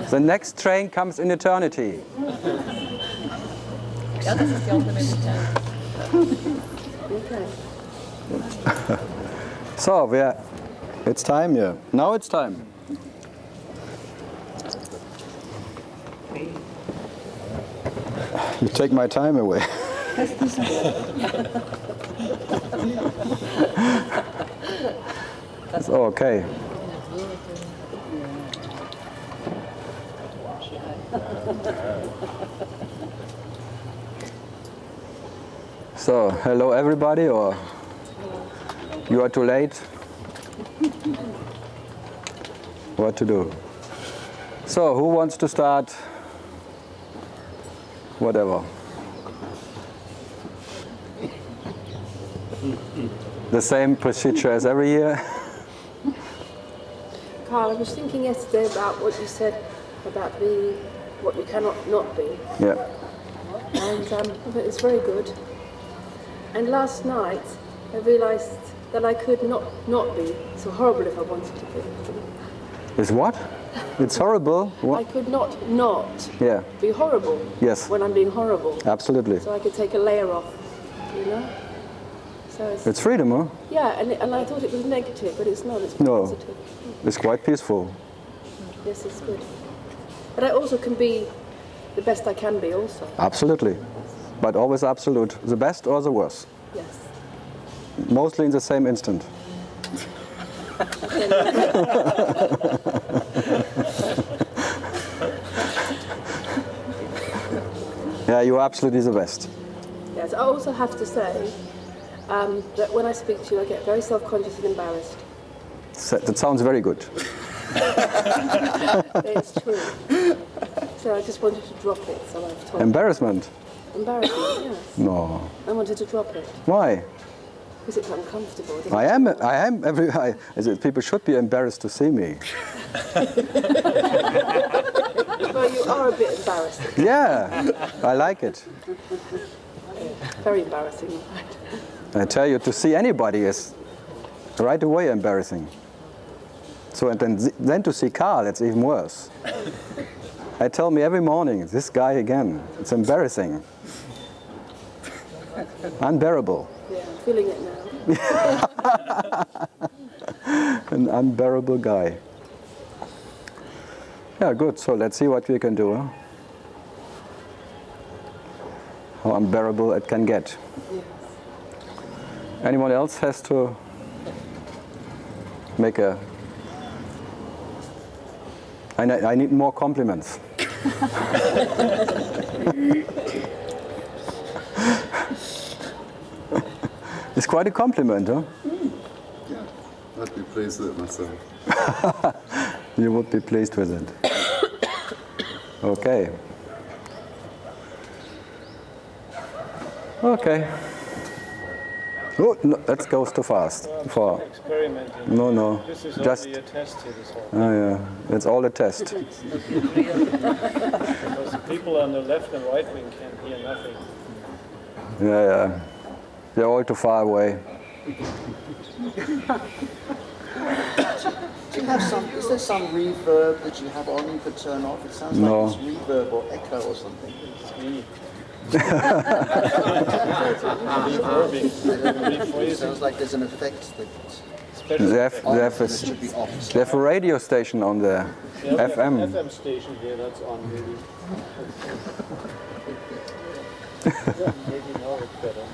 The next train comes in eternity. Ja, das ist die andere Möglichkeit. So, it's time here. Now it's time. You take my time away. It's okay. So, hello everybody, or you are too late? What to do? So, who wants to start? Whatever. The same procedure as every year. Carl, I was thinking yesterday about what you said about being what you cannot not be. Yeah. And it's very good. And last night I realised that I could not be so horrible if I wanted to be. Is what? It's horrible. What? I could not Yeah. be horrible. Yes. When I'm being horrible. Absolutely. So I could take a layer off, you know? So It's freedom, huh? yeah, and I thought it was negative, but it's not. It's No. positive. It's quite peaceful. Yes, it's good. But I also can be the best I can be also. Absolutely. But always absolute. The best or the worst. Yes. Mostly in the same instant. Yeah, you're absolutely the best. Yes, I also have to say that when I speak to you, I get very self-conscious and embarrassed. That sounds very good. It's true. So I just wanted to drop it, so I've told Embarrassment? Embarrassment, yes. No. I wanted to drop it Why? because it's uncomfortable. People should be embarrassed to see me. Well, you are a bit embarrassing. Yeah, I like it. Very embarrassing, in fact. I tell you, to see anybody is right away embarrassing. So and then to see Karl, it's even worse. I tell me every morning, this guy again, it's embarrassing. Unbearable. Yeah, I'm feeling it now. An unbearable guy. Yeah, good. So let's see what we can do. Huh? How unbearable it can get. Yes. Anyone else has to make a... I need more compliments. It's quite a compliment, huh? Yeah, I'd be pleased with it myself. You would be pleased with it. Okay. Okay. Oh, no, that goes too fast. For Experimenting. no, This is just. only a test here, this whole Oh yeah, it's all a test. because the people on the left and right wing can hear nothing. Yeah, they're all too far away. Do you have is there some reverb that you have on you could turn off? It sounds No. like it's reverb or echo or something. It's me. Reverbing. It sounds like there's an effect that They have should be off. they have a radio station on the FM. FM station here, that's on maybe. Yeah, maybe now it's better.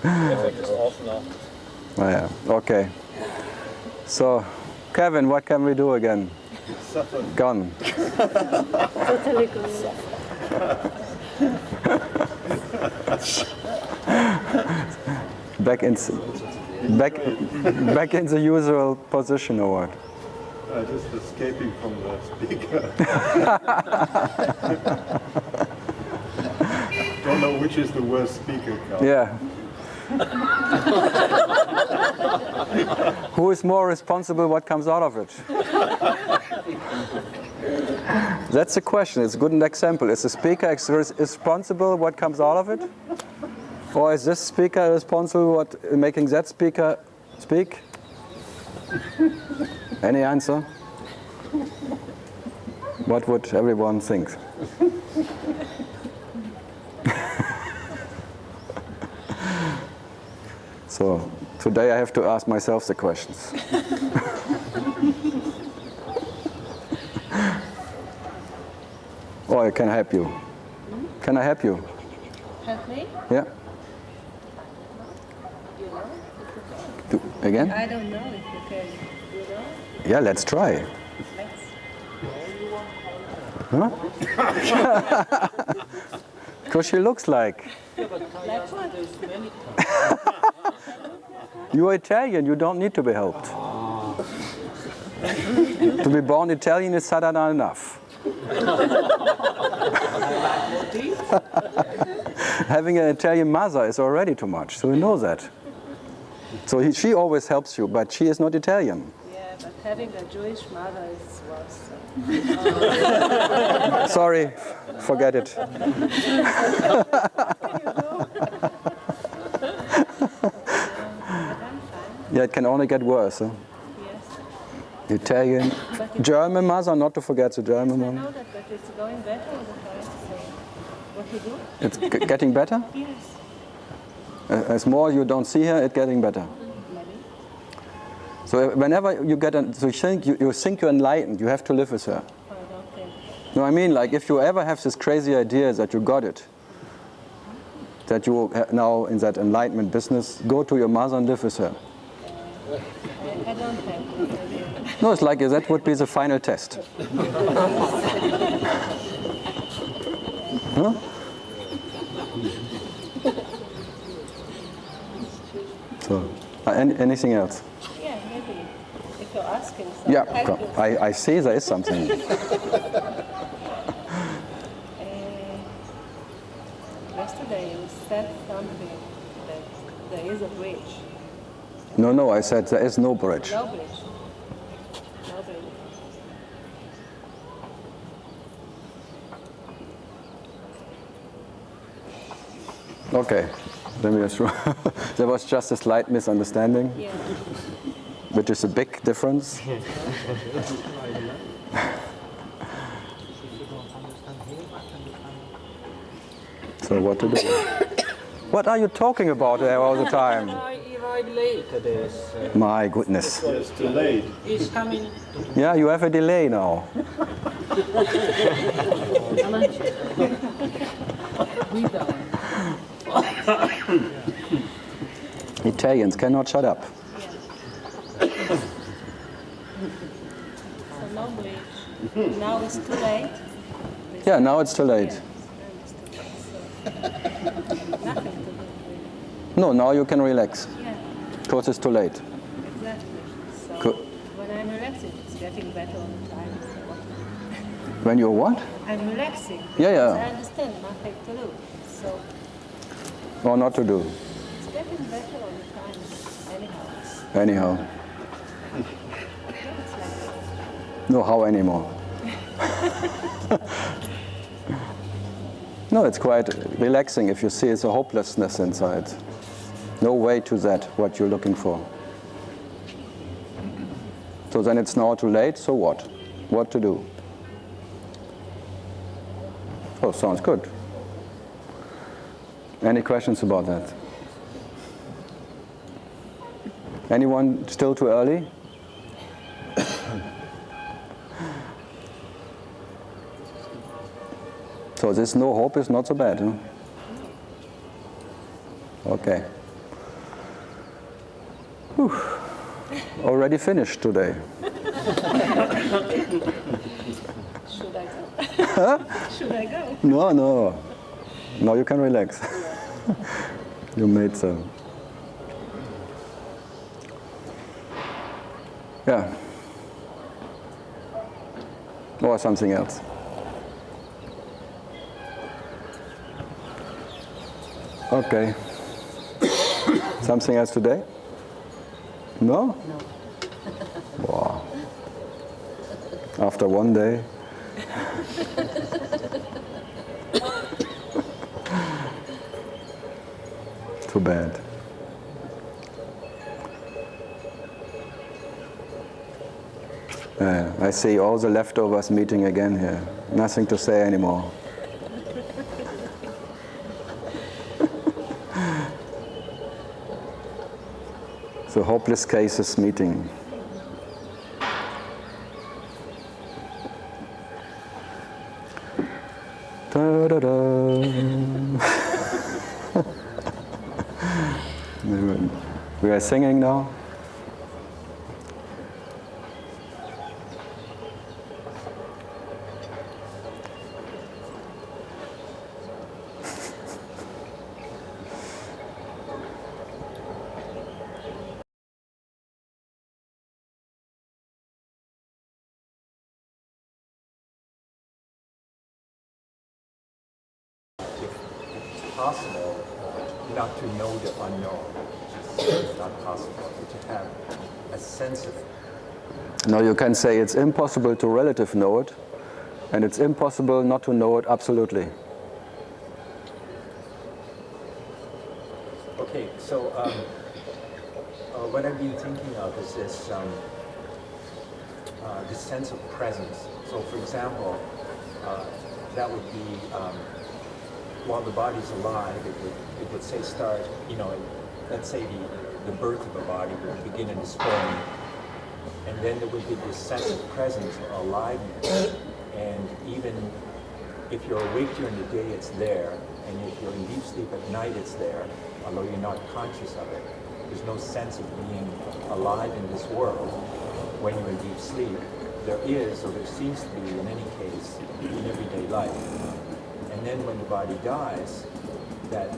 FM is off now. Oh, yeah. Okay. So, Kevin, what can we do again? Gone. Totally good. Back in the usual position or what? Just escaping from the speaker. Don't know which is the worst speaker, Karl. Yeah. Who is more responsible what comes out of it? That's the question. It's a good example. Is the speaker responsible what comes out of it? Or is this speaker responsible what making that speaker speak? Any answer? What would everyone think? So today I have to ask myself the questions. Or I can help you. Can I help you? Help me? Yeah. Again? I don't know if you can. You know? Yeah, let's try. Let's. Huh? Because she looks like. Like what? You're Italian, you don't need to be helped. To be born Italian is sadhana enough. Having an Italian mother is already too much, so you know that. So she always helps you, but she is not Italian. Yeah, but having a Jewish mother is worse. Sorry, forget it. Yeah, it can only get worse. Huh? Yes. Italian, German mother, not to forget the German I one. know that, but it's going better all the time. So, what to do? It's getting better? Yes. As more you don't see her, it's getting better. Maybe. So whenever you get, so you think you're enlightened, you have to live with her. I don't think. No, I mean, like if you ever have this crazy idea that you got it, that you now in that enlightenment business, go to your mother and live with her. I don't have this idea. No, it's like that would be the final test. Huh? So, anything else? Yeah, maybe. If you're asking something. Yeah, come. I see there is something. Yesterday you said something that there is a bridge. No, I said there is no bridge. No bridge. No bridge. Okay, let me assure. There was just a slight misunderstanding, Yeah. which is a big difference. So what to do? What are you talking about there all the time? late today. My goodness. It's delayed. He's coming. Yeah, you have a delay now. Italians cannot shut up. So no bridge. Now it's too late. Yeah, now it's too late. Nothing to do. No, now you can relax. Yeah, Because it's too late. exactly. So Cool. when I'm relaxing, it's getting better all the time. So When you're what? I'm relaxing. Yeah, because yeah. I understand nothing to do. So Or not to do. it's getting better all the time. Anyhow, Anyhow. it's like that. No how anymore. No, it's quite relaxing if you see it's a hopelessness inside. No way to that, what you're looking for. So then it's now too late, so what? What to do? Oh, sounds good. Any questions about that? Anyone still too early? So this no hope is not so bad, huh? Okay. Whew. Already finished today. Should I go? Should I go? No. Now you can relax. You made some. Yeah. Or something else. Okay. Something else today? No? No. Wow. After one day? Too bad. I see all the leftovers meeting again here. Nothing to say anymore. The hopeless cases meeting. Da, da, da. We are singing now. Possible not to know the unknown. It's not possible to have a sense of it. No, you can say it's impossible to relative know it, and it's impossible not to know it absolutely. Okay, so what I've been thinking of is this sense of presence. So, for example, that would be while the body's alive, it would say start, let's say the birth of a body would begin in the sperm, and then there would be this sense of presence or aliveness, and even if you're awake during the day, it's there, and if you're in deep sleep at night, it's there, although you're not conscious of it. There's no sense of being alive in this world when you're in deep sleep. There is, or there seems to be in any case, in everyday life. And then when the body dies, that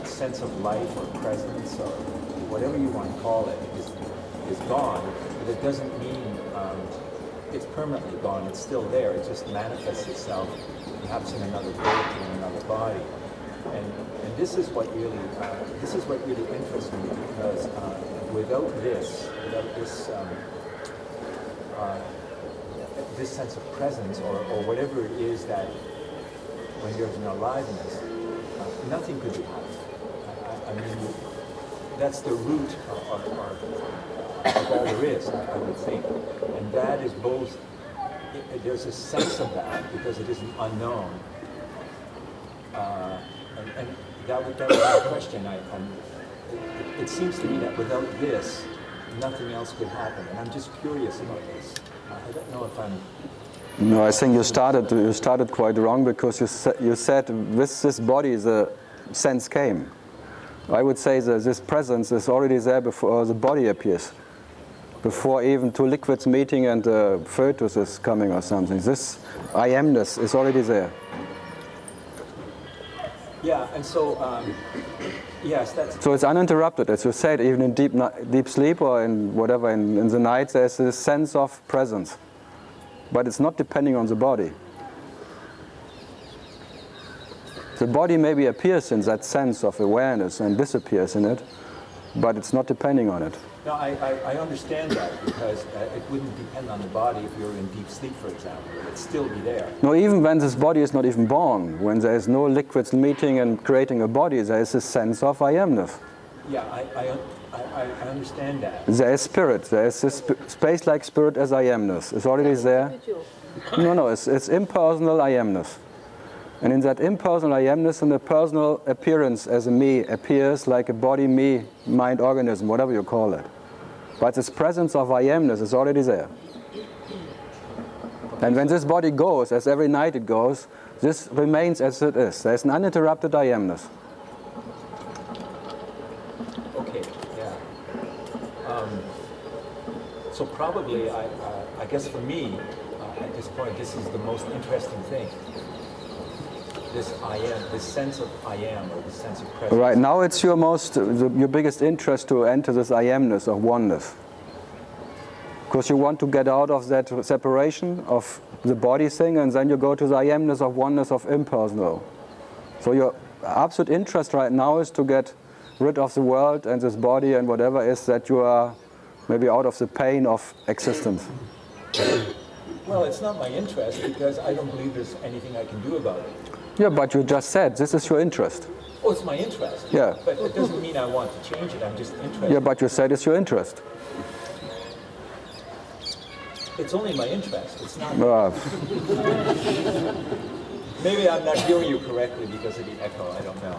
sense of life or presence or whatever you want to call it is gone, but it doesn't mean it's permanently gone. It's still there. It just manifests itself perhaps in another birth, in another body. And this is what really interests me, because without this sense of presence or whatever it is that when there's an aliveness, nothing could be happening. I mean, that's the root of all there is, I would think. And that is both, there's a sense of that because it is an unknown. And that would be a question. It seems to me that without this, nothing else could happen. And I'm just curious about this. I don't know if I'm... No, I think you started quite wrong, because you said with this body the sense came. I would say that this presence is already there before the body appears, before even two liquids meeting and the fetus is coming or something. This I amness is already there. Yeah, and so yes, that's... So it's uninterrupted, as you said, even in deep sleep or in whatever, in the night, there's this sense of presence. But it's not depending on the body. The body maybe appears in that sense of awareness and disappears in it, but it's not depending on it. No, I understand that, because it wouldn't depend on the body if you're in deep sleep, for example. It'd still be there. No, even when this body is not even born, when there is no liquids meeting and creating a body, there is a sense of I amness. Yeah, I understand that. There is spirit. There is this space-like spirit as I amness. It's already there. No, it's impersonal I amness. And in that impersonal I amness, and the personal appearance as a me appears like a body, me, mind, organism, whatever you call it. But this presence of I amness is already there. And when this body goes, as every night it goes, this remains as it is. There's an uninterrupted I amness. So probably, I guess for me, at this point, this is the most interesting thing. This I am, this sense of I am, or this sense of presence. Right, now it's your biggest interest to enter this I amness of oneness. Because you want to get out of that separation of the body thing, and then you go to the I amness of oneness of impersonal. So your absolute interest right now is to get rid of the world and this body and whatever is that you are maybe out of the pain of existence. Well, it's not my interest, because I don't believe there's anything I can do about it. Yeah, but you just said this is your interest. Oh, it's my interest. Yeah. But it doesn't mean I want to change it. I'm just interested. Yeah, but you said it's your interest. It's only my interest. It's not. Maybe I'm not hearing you correctly because of the echo. I don't know.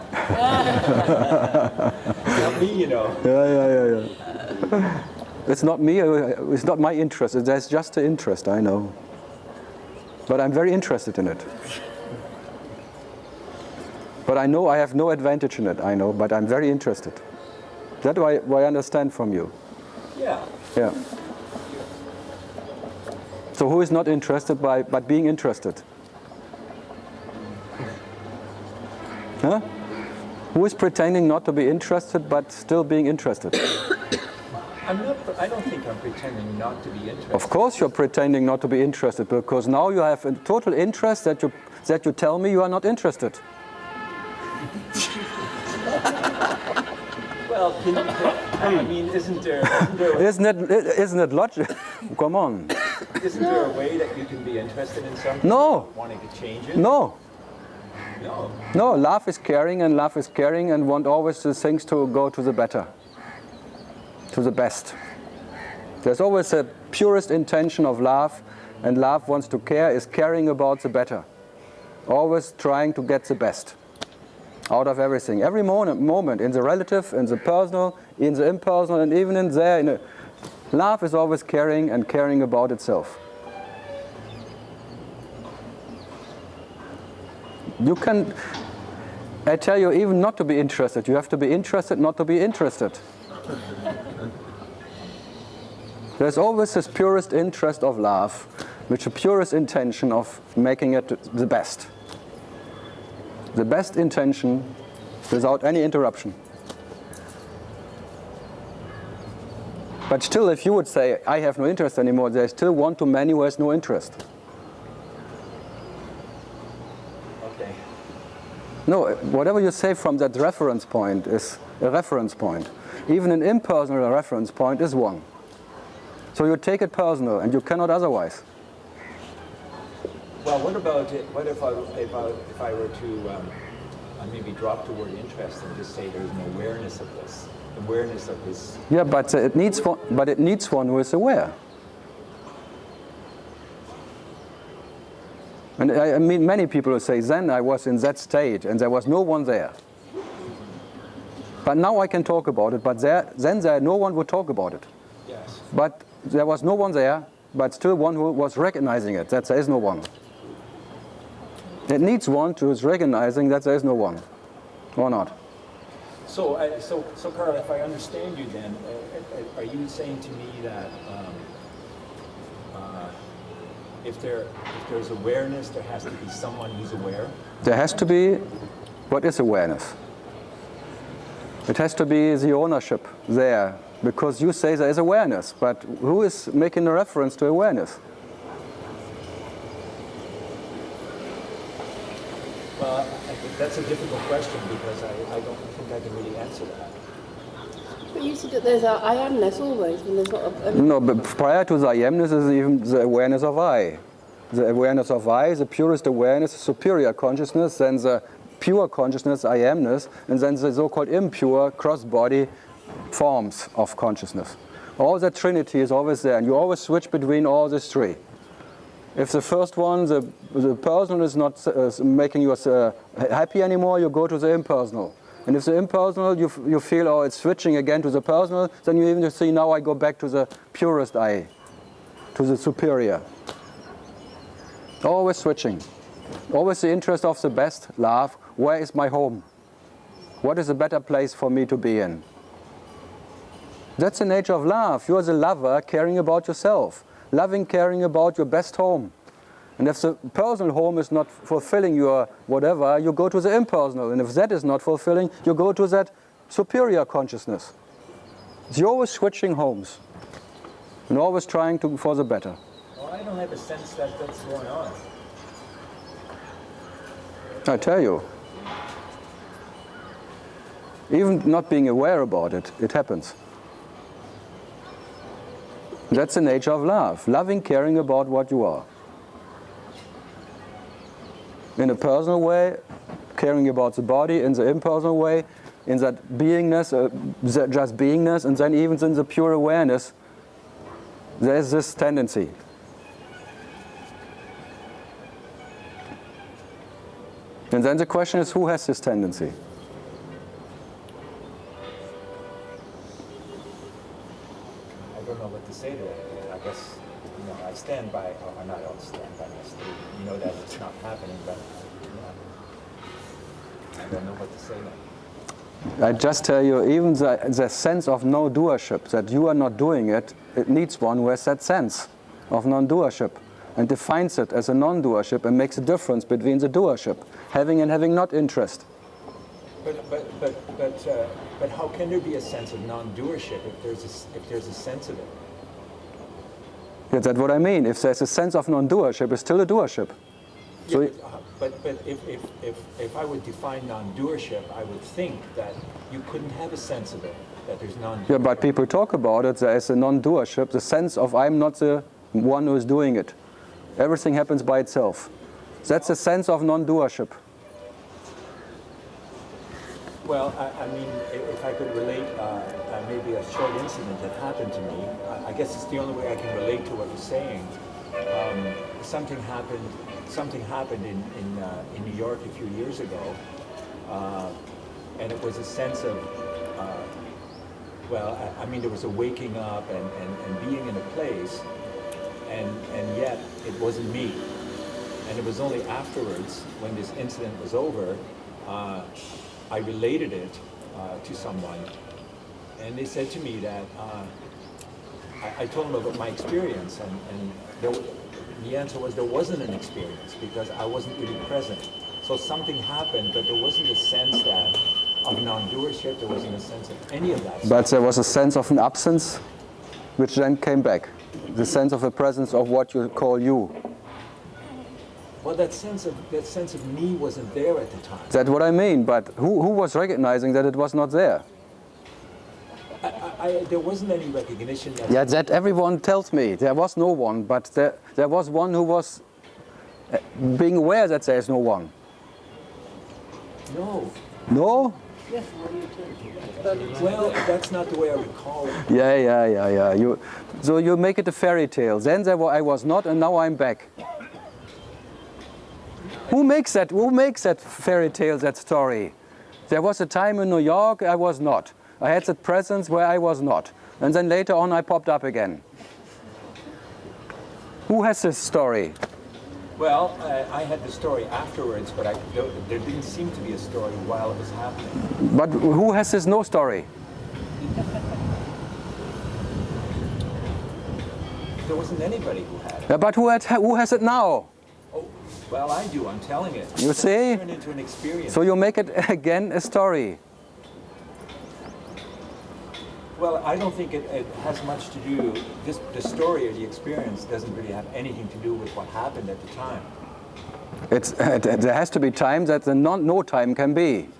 It's not me, you know. Yeah. It's not me. It's not my interest. There's just an interest. I know. But I'm very interested in it. But I know I have no advantage in it. I know, but I'm very interested. That's what I understand from you. Yeah. Yeah. So who is not interested but being interested? Huh? Who is pretending not to be interested but still being interested? I don't think I'm pretending not to be interested. Of course you're pretending not to be interested, because now you have a total interest that you tell me you are not interested. Well, I mean, isn't there Isn't it logic? Come on. Isn't there a way that you can be interested in something? No. Wanting to change it? No. No. No, love is caring and want always the things to go to the better, to the best. There's always a purest intention of love, and love wants to care, is caring about the better. Always trying to get the best out of everything. Every moment, in the relative, in the personal, in the impersonal, and even in there. Love is always caring and caring about itself. You can, I tell you, even not to be interested. You have to be interested not to be interested. There's always this purest interest of love, which the purest intention of making it the best. The best intention without any interruption. But still, if you would say, I have no interest anymore, there's still one too many who has no interest. Okay. No, whatever you say from that reference point is a reference point. Even an impersonal reference point is one. So you take it personal, and you cannot otherwise. Well, what about it? What if I were to maybe drop the word interest and just say there's an awareness of this, Yeah, but it needs one who is aware. And I mean, many people will say, then I was in that state and there was no one there. But now I can talk about it, but then no one would talk about it. Yes. But there was no one there, but still one who was recognizing it, that there is no one. It needs one who is recognizing that there is no one, or not. So Karl, if I understand you then, are you saying to me that if there's awareness, there has to be someone who's aware? There has to be, what is awareness? It has to be the ownership there, because you say there is awareness, but who is making a reference to awareness? Well, I think that's a difficult question because I don't think I can really answer that. But you said that there's a I amness always when there's not a... No, but prior to the I amness is even the awareness of I. The awareness of I, the purest awareness, superior consciousness, then the pure consciousness, I amness, and then the so-called impure cross-body forms of consciousness. All that trinity is always there, and you always switch between all these three. If the first one, the personal is not making you happy anymore, you go to the impersonal. And if the impersonal, you feel, oh, it's switching again to the personal, then you even see, now I go back to the purest I, to the superior. Always switching. Always the interest of the best, love. Where is my home? What is a better place for me to be in? That's the nature of love. You are the lover caring about yourself. Loving, caring about your best home. And if the personal home is not fulfilling your whatever, you go to the impersonal. And if that is not fulfilling, you go to that superior consciousness. So you're always switching homes. And always trying for the better. Well, I don't have a sense that that's going on. I tell you. Even not being aware about it, it happens. That's the nature of love. Loving, caring about what you are. In a personal way, caring about the body. In the impersonal way, in that beingness, just beingness. And then even in the pure awareness, there's this tendency And then the question is, who has this tendency? I don't know what to say to that. I guess, I stand by, or not I'll stand by my statement. That it's not happening, but I don't know what to say now. I just tell you, even the sense of no-doership, that you are not doing it, it needs one who has that sense of non-doership and defines it as a non-doership and makes a difference between the doership, having and having not interest. But how can there be a sense of non-doership if there's a sense of it? Yeah, that's what I mean. If there's a sense of non-doership, it's still a doership. So Yeah, but if I would define non-doership, I would think that you couldn't have a sense of it, that there's non-doership. yeah, but people talk about it, there is a non-doership, the sense of I'm not the one who is doing it. Everything happens by itself. That's a sense of non-doership. Well, I mean, if I could relate maybe a short incident that happened to me, I guess it's the only way I can relate to what you're saying. Something happened in New York a few years ago, and it was a sense of, there was a waking up and being in a place, and yet it wasn't me. And it was only afterwards, when this incident was over, I related it to someone, and they said to me that I told them about my experience, and the answer was there wasn't an experience because I wasn't really present. So something happened, but there wasn't a sense of non-doership, there wasn't a sense of any of that. But there was a sense of an absence, which then came back. The sense of the presence of what you call you. Well, that sense of me wasn't there at the time. That's what I mean, but who was recognizing that it was not there? There wasn't any recognition. That everyone tells me. There was no one, but there was one who was being aware that there is no one. No. No? Well, that's not the way I recall it. Yeah. So you make it a fairy tale. Then I was not, and now I'm back. Who makes that? Who makes that fairy tale, that story? There was a time in New York I was not. I had that presence where I was not. And then later on I popped up again. Who has this story? Well, I had the story afterwards, but there didn't seem to be a story while it was happening. But who has this no story? There wasn't anybody who had it. Yeah, but who has it now? Oh, well, I do. I'm telling it. You see? It turned into an experience. So you make it again a story. Well, I don't think it has much to do. The story or the experience doesn't really have anything to do with what happened at the time. There has to be time that the no time can be.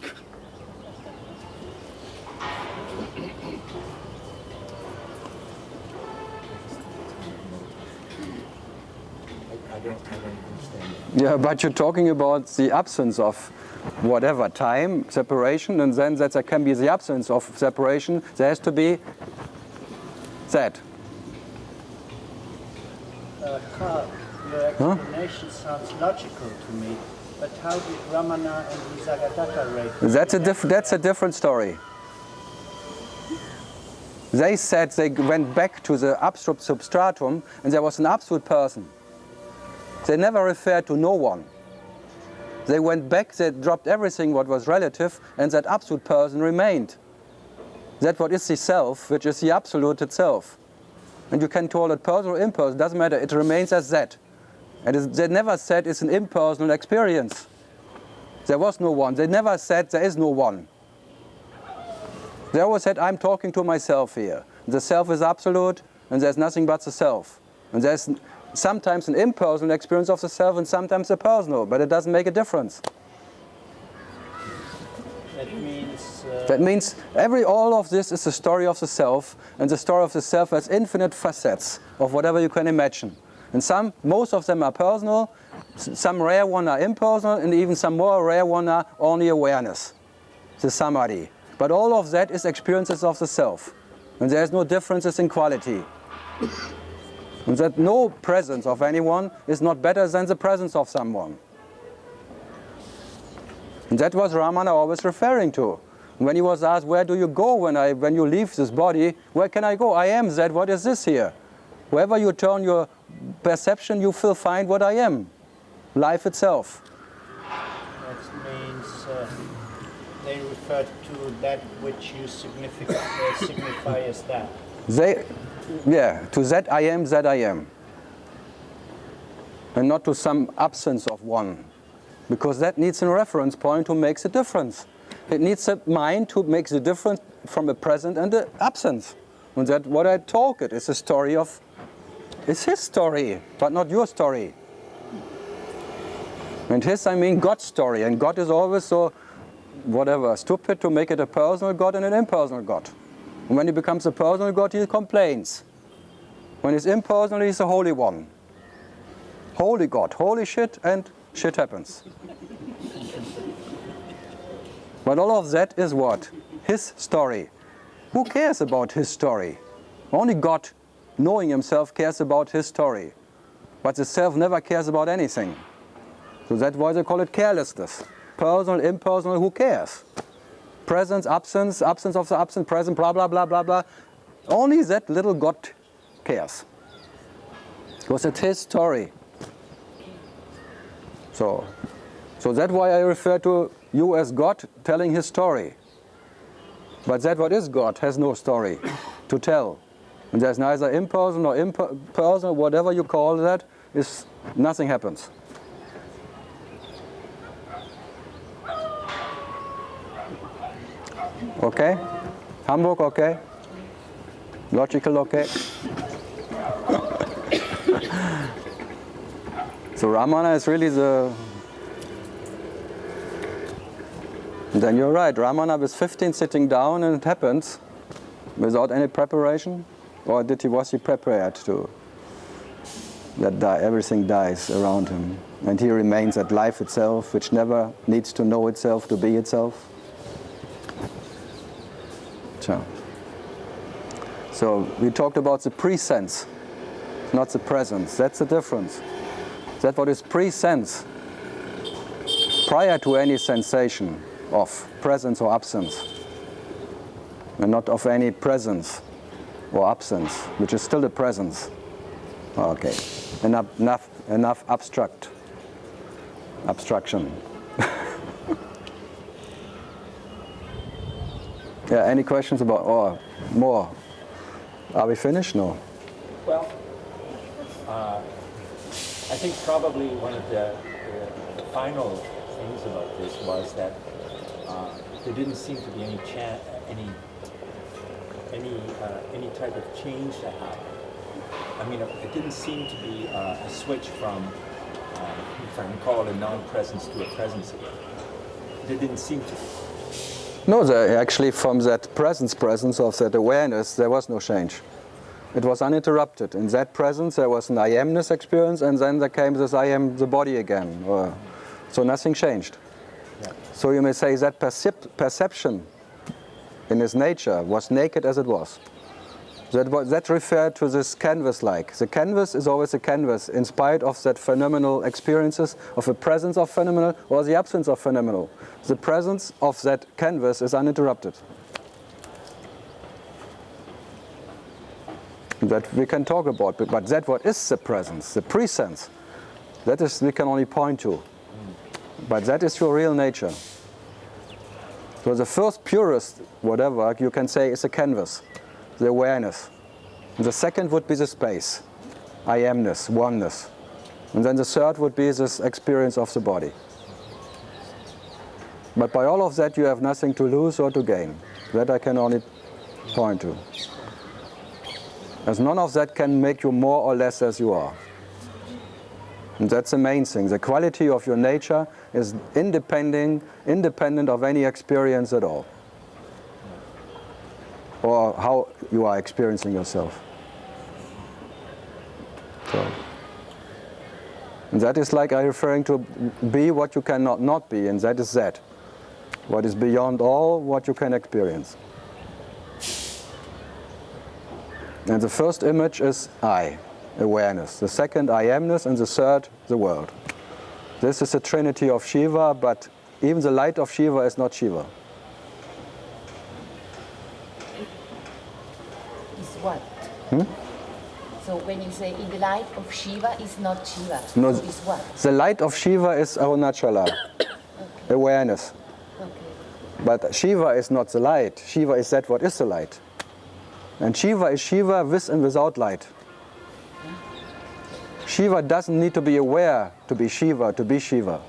I don't understand. Yeah, but you're talking about the absence of whatever time, separation, and then that there can be the absence of separation. There has to be that. Karl, your explanation sounds logical to me, but how did Ramana and Nisargadatta rate? That's a different story. They said they went back to the absolute substratum and there was an absolute person. They never referred to no one. They went back, they dropped everything what was relative, and that absolute person remained. That what is the self, which is the absolute itself. And you can call it personal or impersonal, doesn't matter, it remains as that. And they never said it's an impersonal experience. There was no one. They never said there is no one. They always said, I'm talking to myself here. The self is absolute, and there's nothing but the self. And there's sometimes an impersonal experience of the self and sometimes a personal, but it doesn't make a difference. That means all of this is the story of the self, and the story of the self has infinite facets of whatever you can imagine. And most of them are personal, some rare ones are impersonal, and even some more rare ones are only awareness, the samadhi. But all of that is experiences of the self, and there's no differences in quality. And that no presence of anyone is not better than the presence of someone. And that was Ramana always referring to. When he was asked, where do you go when you leave this body? Where can I go? I am that. What is this here? Wherever you turn your perception, you will find what I am. Life itself. That means they refer to that which you signify as that. To that I am. And not to some absence of one. Because that needs a reference point who makes a difference. It needs a mind who makes the difference from the present and the absence. And that what I talk it is a story of, it's his story, but not your story. And his, I mean God's story. And God is always so, stupid to make it a personal God and an impersonal God. And when he becomes a personal God, he complains. When he's impersonal, he's a holy one. Holy God, holy shit, and shit happens. But all of that is what? His story. Who cares about his story? Only God, knowing himself, cares about his story. But the self never cares about anything. So that's why they call it carelessness. Personal, impersonal, who cares? Presence, absence of the absent, present, blah, blah, blah, blah, blah. Only that little God cares. Because it's his story. So that's why I refer to you as God telling his story. But that what is God has no story to tell. And there's neither impersonal nor personal, whatever you call that, nothing happens. Okay? Hamburg, okay? Logical, okay? So Ramana is really then you're right, Ramana was 15 sitting down and it happens without any preparation? Or was he prepared to everything dies around him and he remains at life itself, which never needs to know itself to be itself? So we talked about the pre-sense, not the presence. That's the difference. That what is pre-sense, prior to any sensation of presence or absence, and not of any presence or absence, which is still a presence. Okay, enough abstraction. Yeah, any questions about, or more? Are we finished? No. Well, I think probably one of the final things about this was that there didn't seem to be any type of change that happened. I mean, it didn't seem to be a switch from, if I can call it a non-presence to a presence again. There didn't seem to be. No, actually from that presence of that awareness, there was no change. It was uninterrupted. In that presence, there was an I amness experience, and then there came this I am the body again. So nothing changed. Yeah. So you may say that perception in its nature was naked as it was. That referred to this canvas-like. The canvas is always a canvas in spite of that phenomenal experiences of the presence of phenomenal or the absence of phenomenal. The presence of that canvas is uninterrupted. That we can talk about, but that what is the presence, the presence, that is we can only point to. But that is your real nature. So the first purest, whatever, you can say is a canvas, the awareness. And the second would be the space, I amness, oneness. And then the third would be this experience of the body. But by all of that you have nothing to lose or to gain. That I can only point to. As none of that can make you more or less as you are. And that's the main thing. The quality of your nature is independent of any experience at all. Or how you are experiencing yourself. So, and that is like I'm referring to be what you cannot not be, and that is that. What is beyond all what you can experience. And the first image is I, awareness. The second, I amness, and the third, the world. This is the trinity of Shiva, but even the light of Shiva is not Shiva. Is what? So when you say in the light of Shiva is not Shiva, No, so is what? the light of Shiva is Arunachala, awareness. Okay. But Shiva is not the light. Shiva is that what is the light. And Shiva is Shiva with and without light. Shiva doesn't need to be aware to be Shiva, to be Shiva.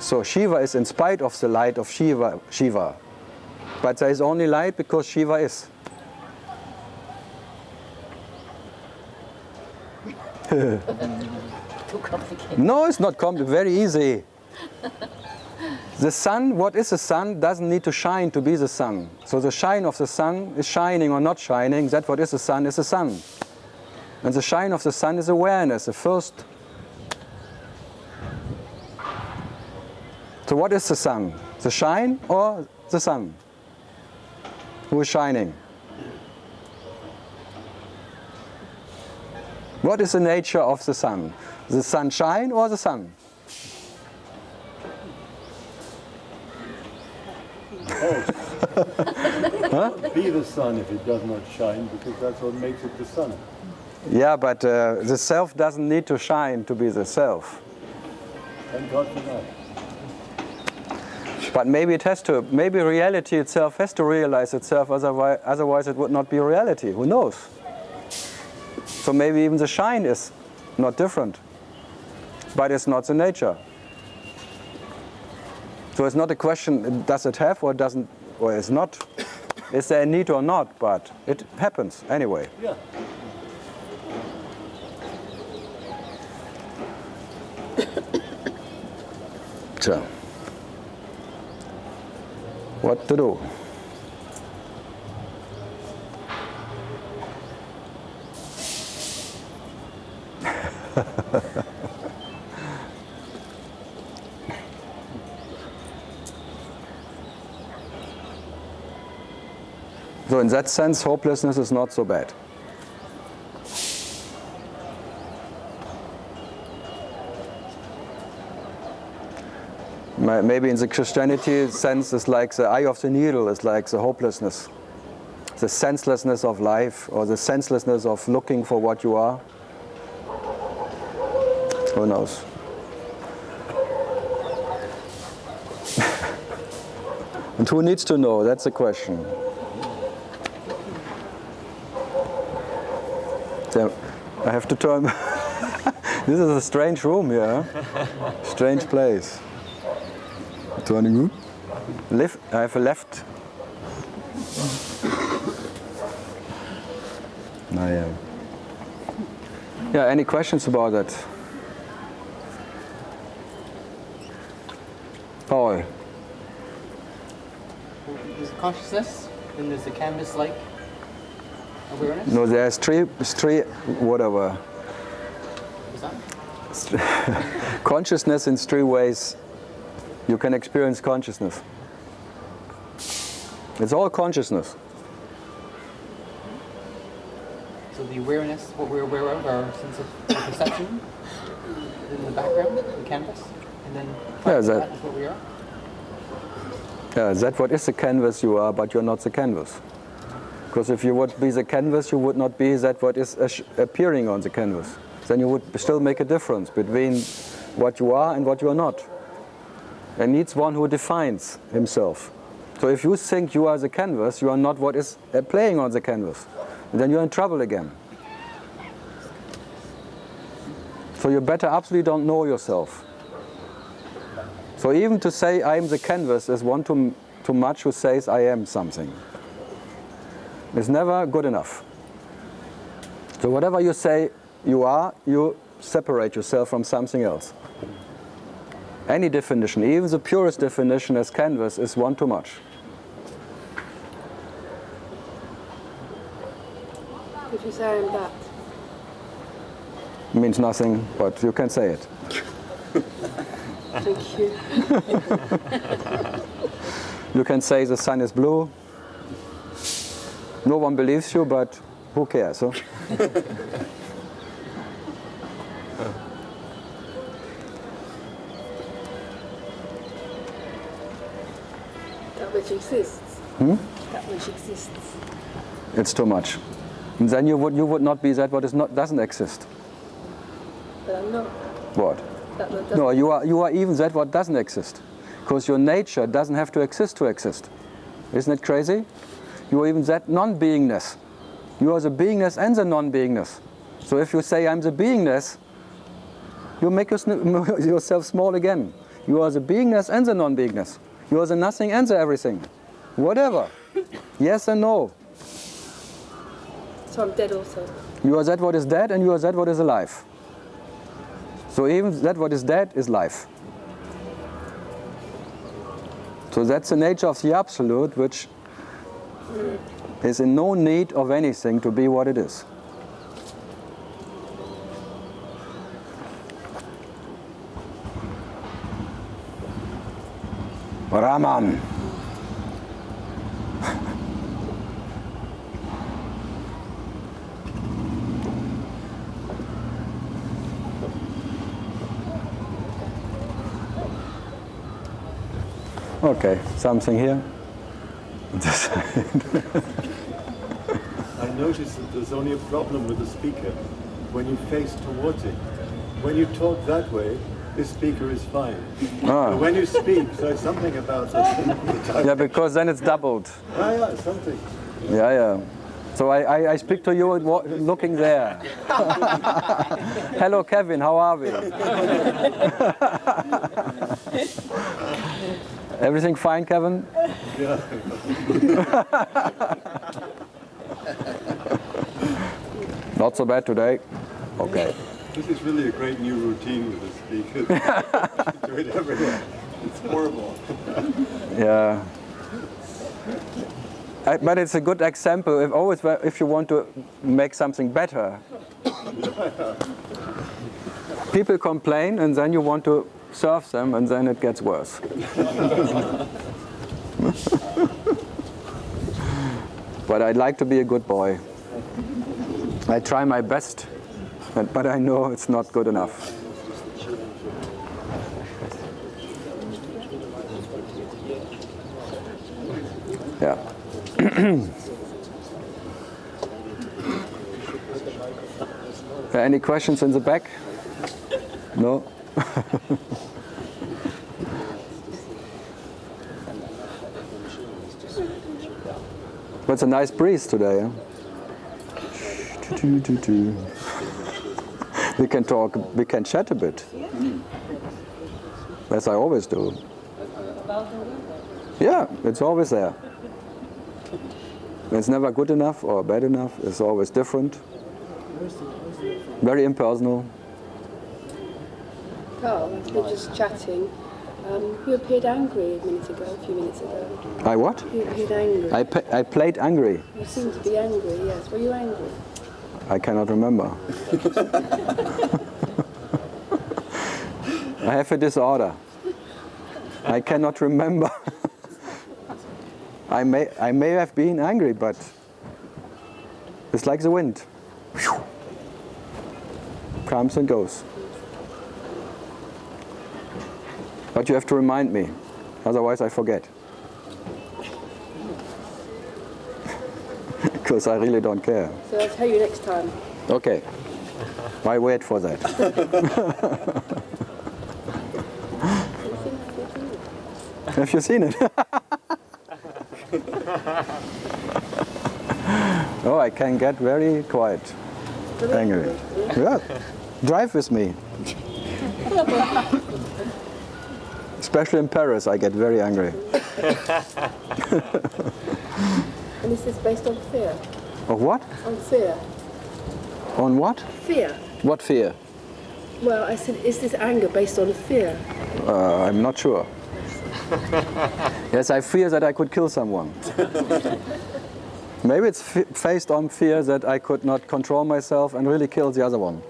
So Shiva is in spite of the light of Shiva. But there is only light because Shiva is. Too complicated. No, it's not complicated, very easy. The sun, what is the sun, doesn't need to shine to be the sun. So the shine of the sun is shining or not shining, that what is the sun is the sun. And the shine of the sun is awareness, the first. So what is the sun? The shine or the sun? Who is shining? What is the nature of the sun? The sunshine or the sun? Be the sun if it does not shine, because that's what makes it the sun. Yeah, but the self doesn't need to shine to be the self. Thank God for that. But maybe it has to, maybe reality itself has to realize itself, otherwise it would not be reality. Who knows? So maybe even the shine is not different, but it's not the nature. So it's not a question, does it have or doesn't, or is not, is there a need or not, but it happens anyway. Yeah. So, what to do? So in that sense, hopelessness is not so bad. Maybe in the Christianity sense, it's like the eye of the needle, it's like the hopelessness, the senselessness of life, or the senselessness of looking for what you are. Who knows? And who needs to know? That's the question. So I have to turn. This is a strange room here. Strange place. Turning room. Lift. I have a left. Yeah. Any questions about that? Paul. There's consciousness, and there's the canvas-like awareness. No, there's three, whatever. What's that? Consciousness in three ways. You can experience consciousness. It's all consciousness. So the awareness, what we're aware of, our sense of our perception, in the background, the canvas, and then that is what we are. Yeah, that's what is the canvas you are, but you're not the canvas. Because if you would be the canvas, you would not be that what is appearing on the canvas. Then you would still make a difference between what you are and what you are not. And needs one who defines himself. So if you think you are the canvas, you are not what is playing on the canvas. And then you're in trouble again. So you better absolutely don't know yourself. So even to say I am the canvas is one too much who says I am something. It's never good enough. So whatever you say you are, you separate yourself from something else. Any definition, even the purest definition as canvas, is one too much. Could you say I am that? Means nothing, but you can say it. Thank you. You can say the sun is blue. No one believes you, but who cares? Huh? That which exists. That which exists. It's too much. And then you would not be that what doesn't exist. But I'm not. What? That doesn't. No, you are even that what doesn't exist. Because your nature doesn't have to exist. Isn't it crazy? You are even that non-beingness. You are the beingness and the non-beingness. So if you say I'm the beingness, you make yourself small again. You are the beingness and the non-beingness. You are the nothing and the everything. Whatever. Yes and no. So I'm dead also. You are that what is dead and you are that what is alive. So even that what is dead is life. So that's the nature of the Absolute, which is in no need of anything to be what it is. Raman. Okay, something here. I noticed that there's only a problem with the speaker when you face towards it. When you talk that way, this speaker is fine. But when you speak, there's something about the Yeah, because then it's doubled. yeah, something. Yeah. So I speak to you looking there. Hello, Kevin, how are we? Everything fine, Kevin? Yeah. Not so bad today? Okay. This is really a great new routine with the speaker. Do it everywhere. It's horrible. Yeah. But it's a good example. If you want to make something better, people complain and then you want to serve them and then it gets worse. But I'd like to be a good boy. I try my best, but I know it's not good enough. Yeah. Any questions in the back? No? But it's a nice breeze today. Huh? We can talk, we can chat a bit. As I always do. Yeah, it's always there. It's never good enough or bad enough. It's always different. Very impersonal. Carl, as we were just chatting, you appeared angry a few minutes ago. I what? You appeared angry. I played angry. You seemed to be angry, yes. Were you angry? I cannot remember. I have a disorder. I cannot remember. I may have been angry, but it's like the wind. Comes and goes. But you have to remind me, otherwise I forget. Because I really don't care. So I'll tell you next time. Okay. I wait for that. Have you seen it? Oh, I can get very quiet, angry. Yeah, drive with me. Especially in Paris, I get very angry. And is this based on fear? Of what? On fear. On what? Fear. What fear? Well, I said, is this anger based on fear? I'm not sure. Yes, I fear that I could kill someone. Maybe it's based on fear that I could not control myself and really kill the other one.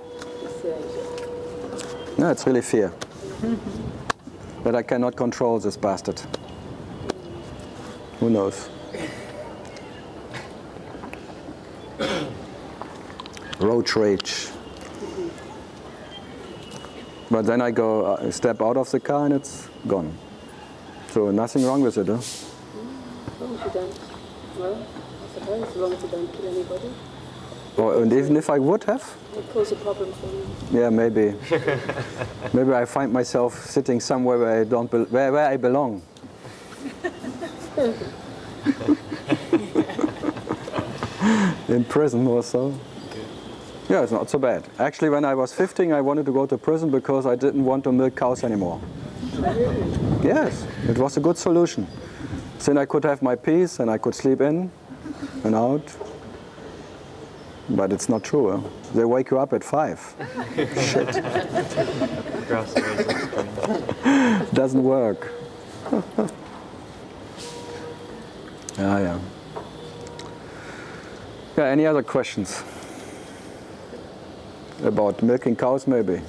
No, it's really fear. That I cannot control this bastard. Who knows? Road rage. But then I go step out of the car and it's gone. So nothing wrong with it, huh? As long as you don't, well, I suppose, as long as you don't kill anybody. And even if I would have? It would cause a problem for you. Yeah, maybe. Maybe I find myself sitting somewhere where I don't where I belong. In prison or so. Yeah, it's not so bad. Actually, when I was 15, I wanted to go to prison because I didn't want to milk cows anymore. Yes, it was a good solution. Then I could have my peace and I could sleep in and out. But it's not true. Huh? They wake you up at 5. Shit. Doesn't work. Yeah. Yeah, any other questions? About milking cows, maybe?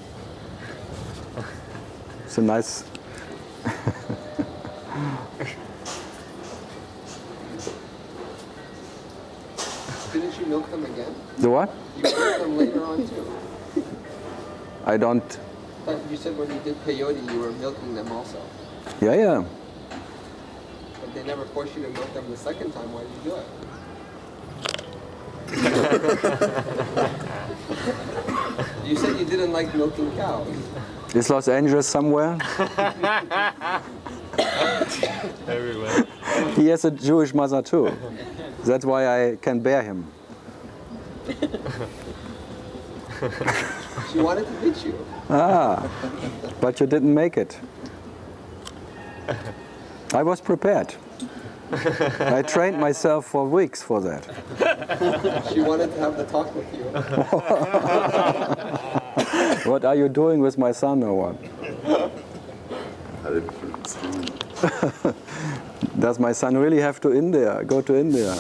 It's a nice... Didn't you milk them again? The what? You milked them later on too. I don't... You said when you did peyote you were milking them also. Yeah. But they never forced you to milk them the second time. Why did you do it? You said you didn't like milking cows. Is Los Angeles somewhere? Everywhere. He has a Jewish mother too. That's why I can bear him. She wanted to beat you. But you didn't make it. I was prepared. I trained myself for weeks for that. She wanted to have the talk with you. What are you doing with my son or what? I didn't understand. Does my son really have to go to India?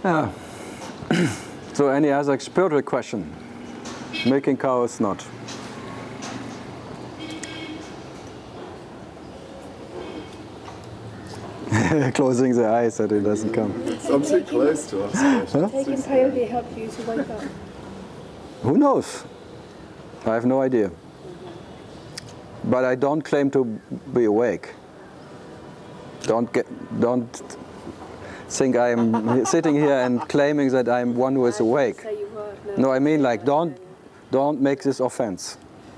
Yeah. So any other spiritual question? Milking cows, not. Closing the eyes that it doesn't come. I'm too close to us. Huh? Taking peyote help you to wake up. Who knows? I have no idea. But I don't claim to be awake. Don't think I'm sitting here and claiming that I'm one who is awake. No, I mean like don't make this offense.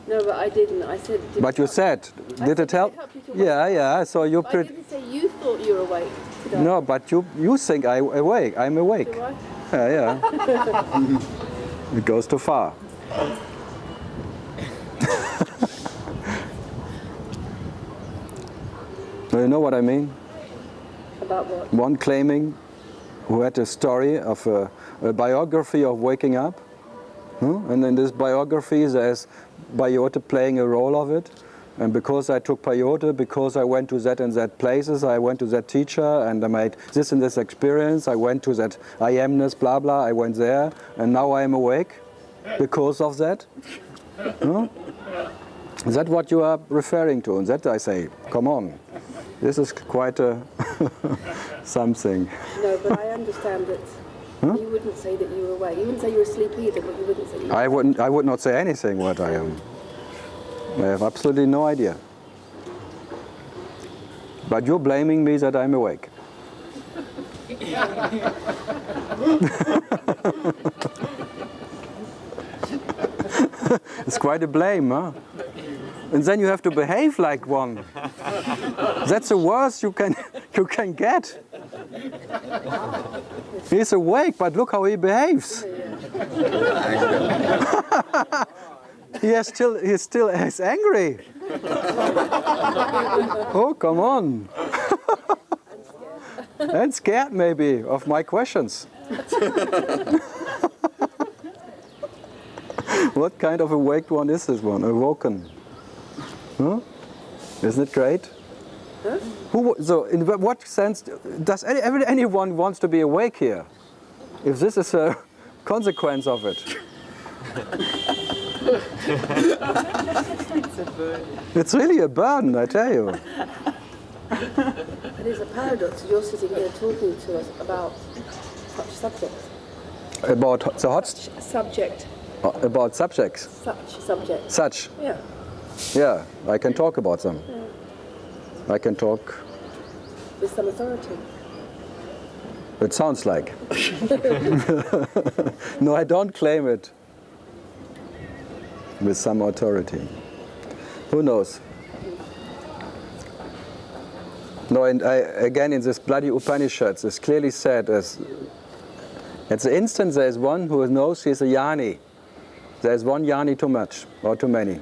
No, but I didn't. I said. But you said, did it help? Yeah. So you. I didn't say you thought you were awake. No, but you think I'm awake. I'm awake. Do I? Yeah. It goes too far. Do you know what I mean? About what? One claiming who had a story of a biography of waking up. And in this biography there's peyote playing a role of it. And because I took peyote, because I went to that and that places, I went to that teacher and I made this and this experience, I went to that I amness, blah, blah, I went there and now I am awake because of that. Is that what you are referring to? And that I say, come on, this is quite a something. No, but I understand that you wouldn't say that you were awake. You wouldn't say you were asleep either, but you wouldn't say you were I would not say anything what I am. I have absolutely no idea. But you're blaming me that I'm awake. It's quite a blame, huh? And then you have to behave like one. That's the worst you can get. He's awake, but look how he behaves. He's angry. Oh, come on. And scared maybe of my questions. What kind of awake one is this one? Awoken. Huh? Isn't it great? Huh? So in what sense does anyone wants to be awake here? If this is a consequence of it. It's really a burden, I tell you. It is a paradox. You're sitting here talking to us about such subjects. About the hot Subject. About subjects. Such subjects. Such. Yeah. Yeah, I can talk about them. Yeah. I can talk. With some authority. It sounds like. No, I don't claim it. With some authority. Who knows? No, and again, in this bloody Upanishads, it's clearly said as at the instant there is one who knows he is a Jnani. There is one Jnani too much, or too many.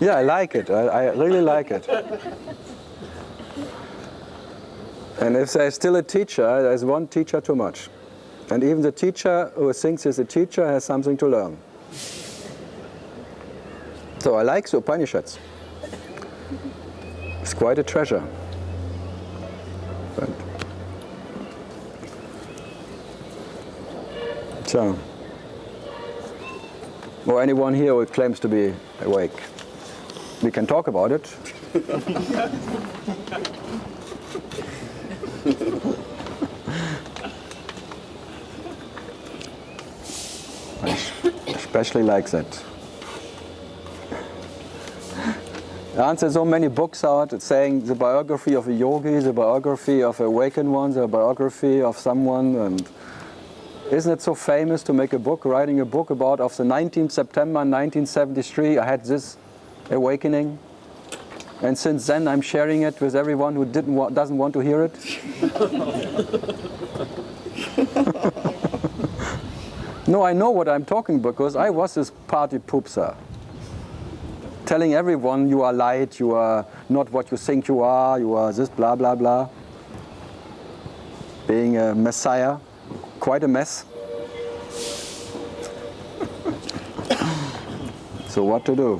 Yeah, I like it. I really like it. And if there's still a teacher, there's one teacher too much. And even the teacher who thinks he's a teacher has something to learn. So I like the Upanishads. It's quite a treasure. But so, or anyone here who claims to be awake, we can talk about it. I especially like that. Aren't there so many books out saying the biography of a yogi, the biography of an awakened one, the biography of someone, and isn't it so famous to make a book, writing a book about of the 19th September 1973, I had this awakening, and since then I'm sharing it with everyone who doesn't want to hear it. No, I know what I'm talking because I was this party poopser. Telling everyone you are light, you are not what you think you are this blah blah blah. Being a messiah, quite a mess. So what to do?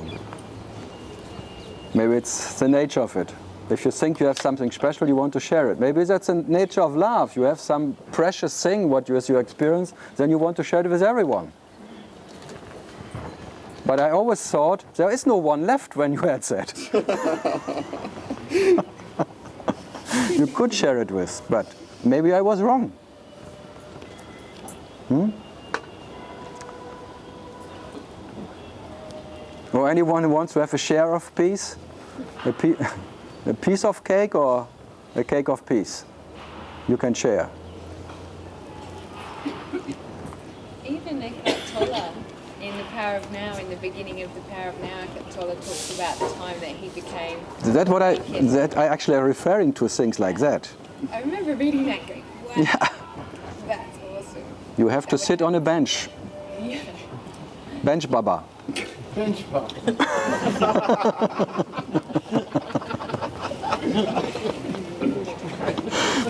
Maybe it's the nature of it. If you think you have something special, you want to share it. Maybe that's the nature of love. You have some precious thing, what is your experience, then you want to share it with everyone. But I always thought, there is no one left when you had that. You could share it with, but maybe I was wrong. Or anyone who wants to have a share of peace? A piece of cake or a cake of peace? You can share. Even Eckhart Tolle in The Power of Now, in the beginning of The Power of Now, Eckhart Tolle talks about the time that he became... That I actually are referring to things like that. I remember reading that going, wow, yeah. That's awesome. You have to sit on a bench. Yeah. Bench Baba. Bench Baba.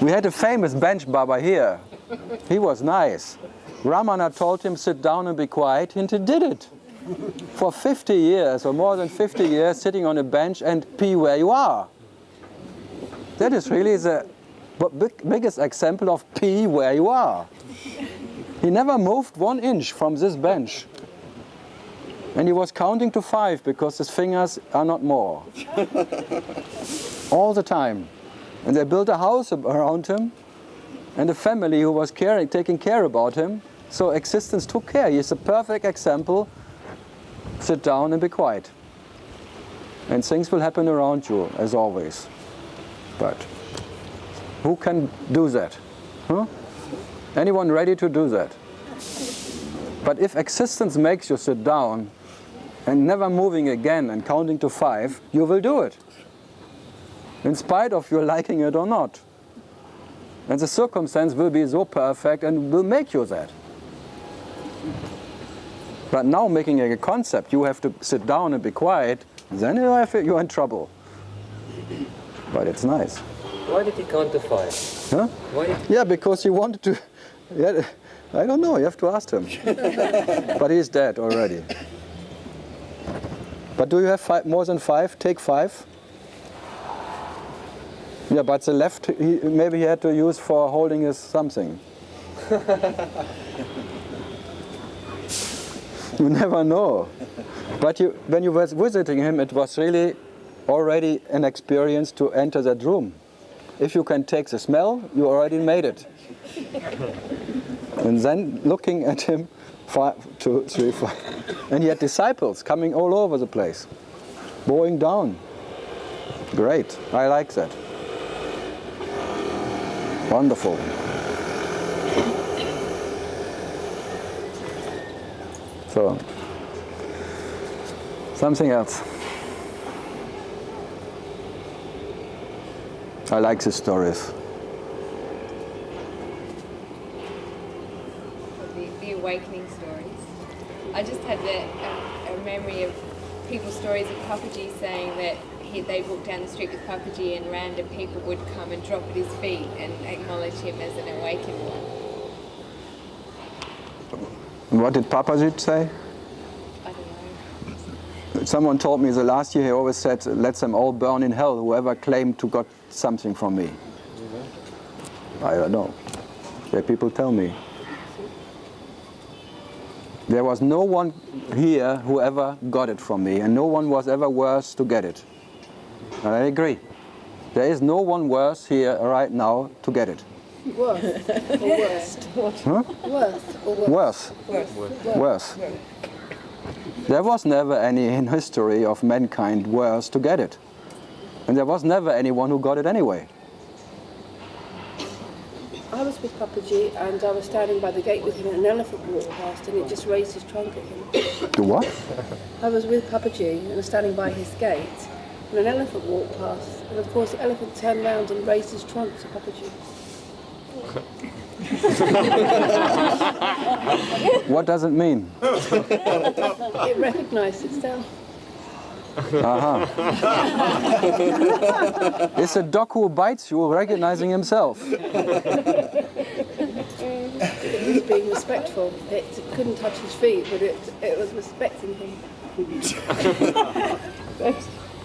We had a famous bench Baba here. He was nice. Ramana told him, sit down and be quiet, and he did it. For 50 years, or more than 50 years, sitting on a bench and pee where you are. That is really the biggest example of pee where you are. He never moved 1 inch from this bench. And he was counting to 5 because his fingers are not more. All the time. And they built a house around him and a family who was taking care about him. So existence took care. He's a perfect example. Sit down and be quiet. And things will happen around you, as always. But who can do that? Huh? Anyone ready to do that? But if existence makes you sit down and never moving again and counting to 5, you will do it. In spite of you liking it or not. And the circumstance will be so perfect and will make you that. But now making a concept, you have to sit down and be quiet, then you're in trouble. But it's nice. Why did he count to 5? Huh? Yeah, because he wanted to... Yeah, I don't know, you have to ask him. But he's dead already. But do you have more than 5? Take 5. Yeah, but the left, maybe he had to use for holding his something. You never know. But when you were visiting him, it was really already an experience to enter that room. If you can take the smell, you already made it. And then looking at him, 5, 2, 3, 4. And he had disciples coming all over the place, bowing down. Great, I like that. Wonderful. So, something else. I like the stories. The awakening stories. I just had a memory of people's stories of Papaji saying that they walked down the street with Papaji and random people would come and drop at his feet and acknowledge him as an awakened one. What did Papaji say? I don't know. Someone told me the last year he always said, let them all burn in hell, whoever claimed to got something from me. I don't know. Yeah, people tell me. There was no one here who ever got it from me, and no one was ever worse to get it. And I agree. There is no one worse here right now to get it. Worth or worst? Huh? Worth or worse? Worse. There was never any in history of mankind worse to get it. And there was never anyone who got it anyway. I was with Papaji and I was standing by the gate with him and an elephant walked past and it just raised his trunk at him. The what? I was with Papaji and I was standing by his gate and an elephant walked past and of course the elephant turned round and raised his trunk to Papaji. What does it mean? It recognised itself. Uh-huh. It's a dog who bites you recognizing himself. It was being respectful. It couldn't touch his feet, but it was respecting him.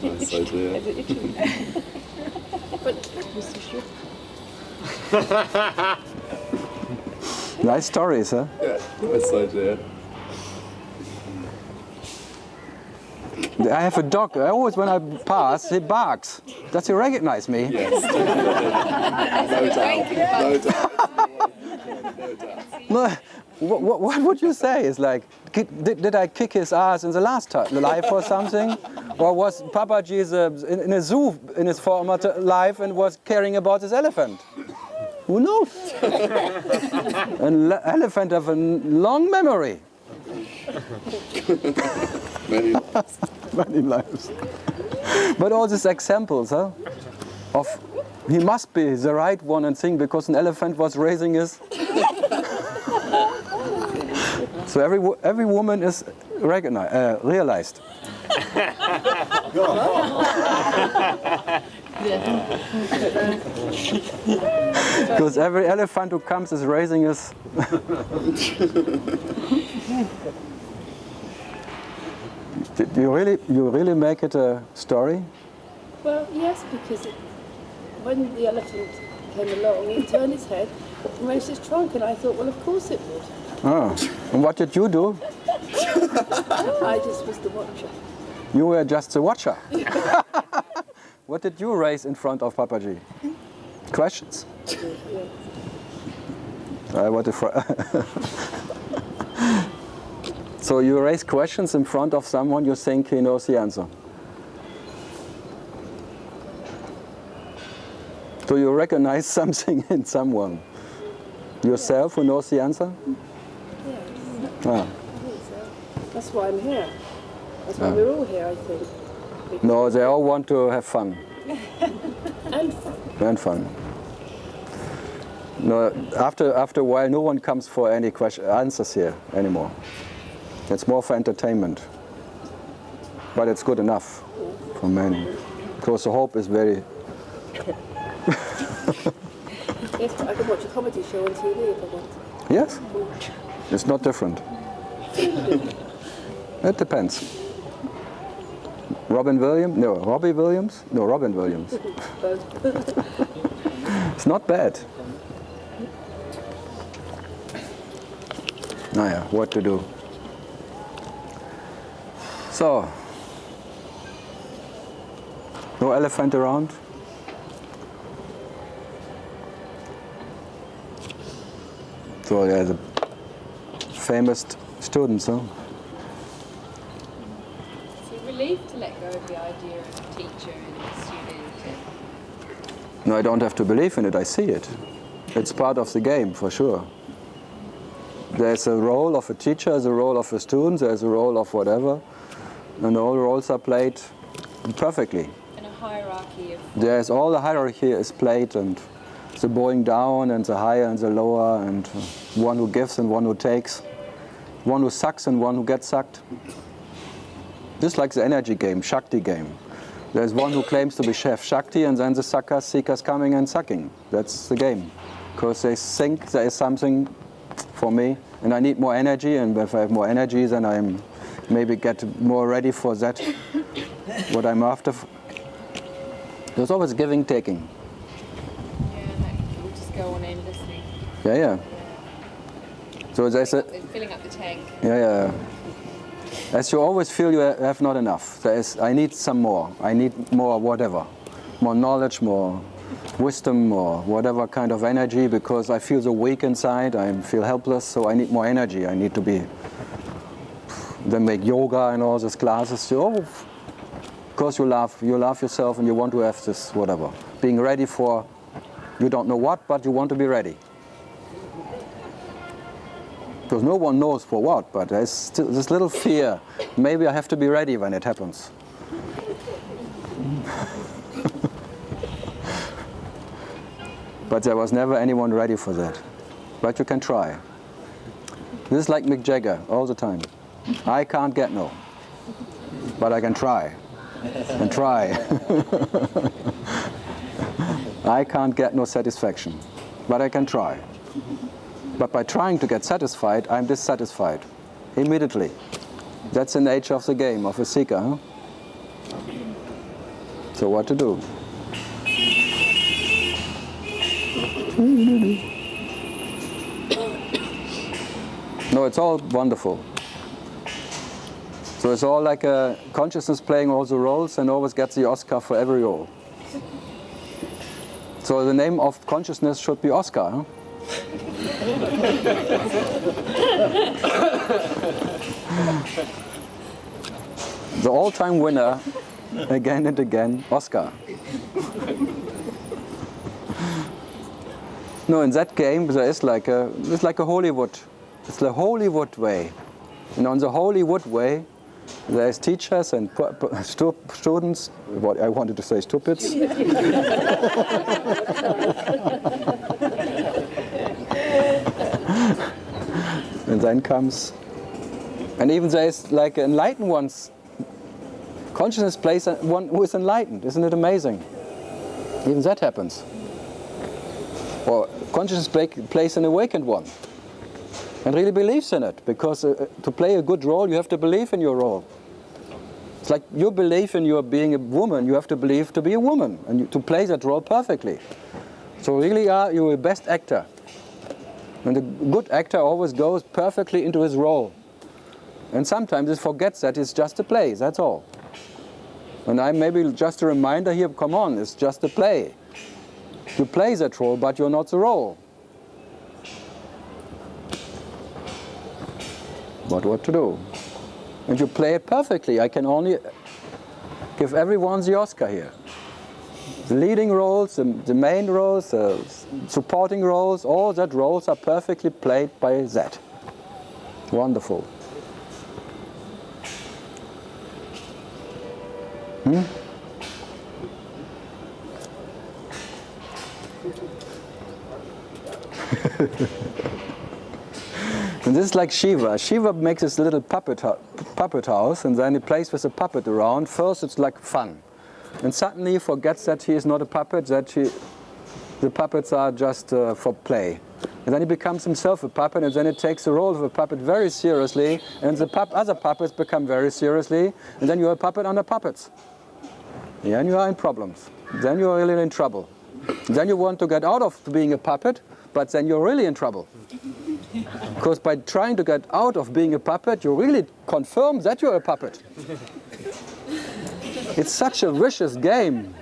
Nice idea. Nice stories, huh? Yeah, nice idea. I have a dog. I always, when I pass, he barks. Does he recognize me? Yes. No, what would you say? It's like, did I kick his ass in the last life or something? Or was Papaji in a zoo in his former life and was caring about his elephant? Who knows? An elephant have a long memory. Many lives. Many lives. But all these examples, huh? Of he must be the right one and thing because an elephant was raising his. So every woman is realized. Because every elephant who comes is raising his. Did you really make it a story? Well, yes, because when the elephant came along, he turned his head and raised his trunk, and I thought, well, of course it would. Oh, and what did you do? I just was the watcher. You were just the watcher. What did you raise in front of Papaji? Questions? So you raise questions in front of someone you think he knows the answer. Do you recognize something in someone? Yourself who knows the answer? Yes. Ah. I think so. That's why I'm here. That's why we're all here, I think. No, they all want to have fun. And fun. And fun. No, after a while, no one comes for any answers here anymore. It's more for entertainment. But it's good enough for many. Because the hope is very... Yes, but I can watch a comedy show on TV if I want. Yes? It's not different. It depends. Robin Williams? No, Robbie Williams? No, Robin Williams. It's not bad. Now yeah, what to do? So, no elephant around? So yeah, the famous students, huh? It's a relief to let go of the idea of a teacher and student. No, I don't have to believe in it, I see it. It's part of the game, for sure. There's a role of a teacher, there's a role of a student, there's a role of whatever, and all roles are played perfectly. And a hierarchy of... There's all the hierarchy is played, and the bowing down, and the higher and the lower, and one who gives and one who takes, one who sucks and one who gets sucked. Just like the energy game, Shakti game. There's one who claims to be Chef Shakti, and then the suckers, seekers coming and sucking. That's the game. Because they think there is something for me, and I need more energy, and if I have more energy, then I'm maybe get more ready for that, what I'm after. There's always giving, taking. Yeah, and that will just go on endlessly. Yeah. So there's a... Filling up the tank. Yeah. As you always feel you have not enough. I need some more. I need more whatever. More knowledge, more wisdom, or whatever kind of energy, because I feel so weak inside, I feel helpless, so I need more energy. I need to be... Then make yoga and all these classes. Because you love yourself and you want to have this whatever. Being ready for, you don't know what, but you want to be ready. Because no one knows for what, but there's still this little fear. Maybe I have to be ready when it happens. But there was never anyone ready for that. But you can try. This is like Mick Jagger all the time. I can't get no, but I can try. And try. I can't get no satisfaction, but I can try. But by trying to get satisfied, I'm dissatisfied. Immediately. That's the nature of the game, of a seeker. Huh? So what to do? No, it's all wonderful. So it's all like a consciousness playing all the roles and always gets the Oscar for every role. So the name of consciousness should be Oscar. Huh? The all-time winner, again and again, Oscar. No, in that game there is it's like a Hollywood. It's the Hollywood way. And on the Hollywood way, there's teachers and students, what I wanted to say, stupids. And then comes, and even there is like enlightened ones. Consciousness plays one who is enlightened. Isn't it amazing? Even that happens. Or consciousness plays an awakened one. And really believes in it, because to play a good role, you have to believe in your role. It's like you believe in your being a woman, you have to believe to be a woman, and to play that role perfectly. So really you're a best actor. And the good actor always goes perfectly into his role. And sometimes he forgets that it's just a play, that's all. And I'm maybe just a reminder here, come on, it's just a play. You play that role, but you're not the role. But what to do? And you play it perfectly. I can only give everyone the Oscar here. The leading roles, the main roles, the supporting roles, all that roles are perfectly played by that. Wonderful. And this is like Shiva. Shiva makes this little puppet house, and then he plays with a puppet around. First it's like fun. And suddenly he forgets that he is not a puppet, that the puppets are just for play. And then he becomes himself a puppet, and then he takes the role of a puppet very seriously, and the other puppets become very seriously, and then you're a puppet under puppets. Yeah, and you are in problems. Then you're really in trouble. Then you want to get out of being a puppet, but then you're really in trouble. Because by trying to get out of being a puppet, you really confirm that you're a puppet. It's such a vicious game.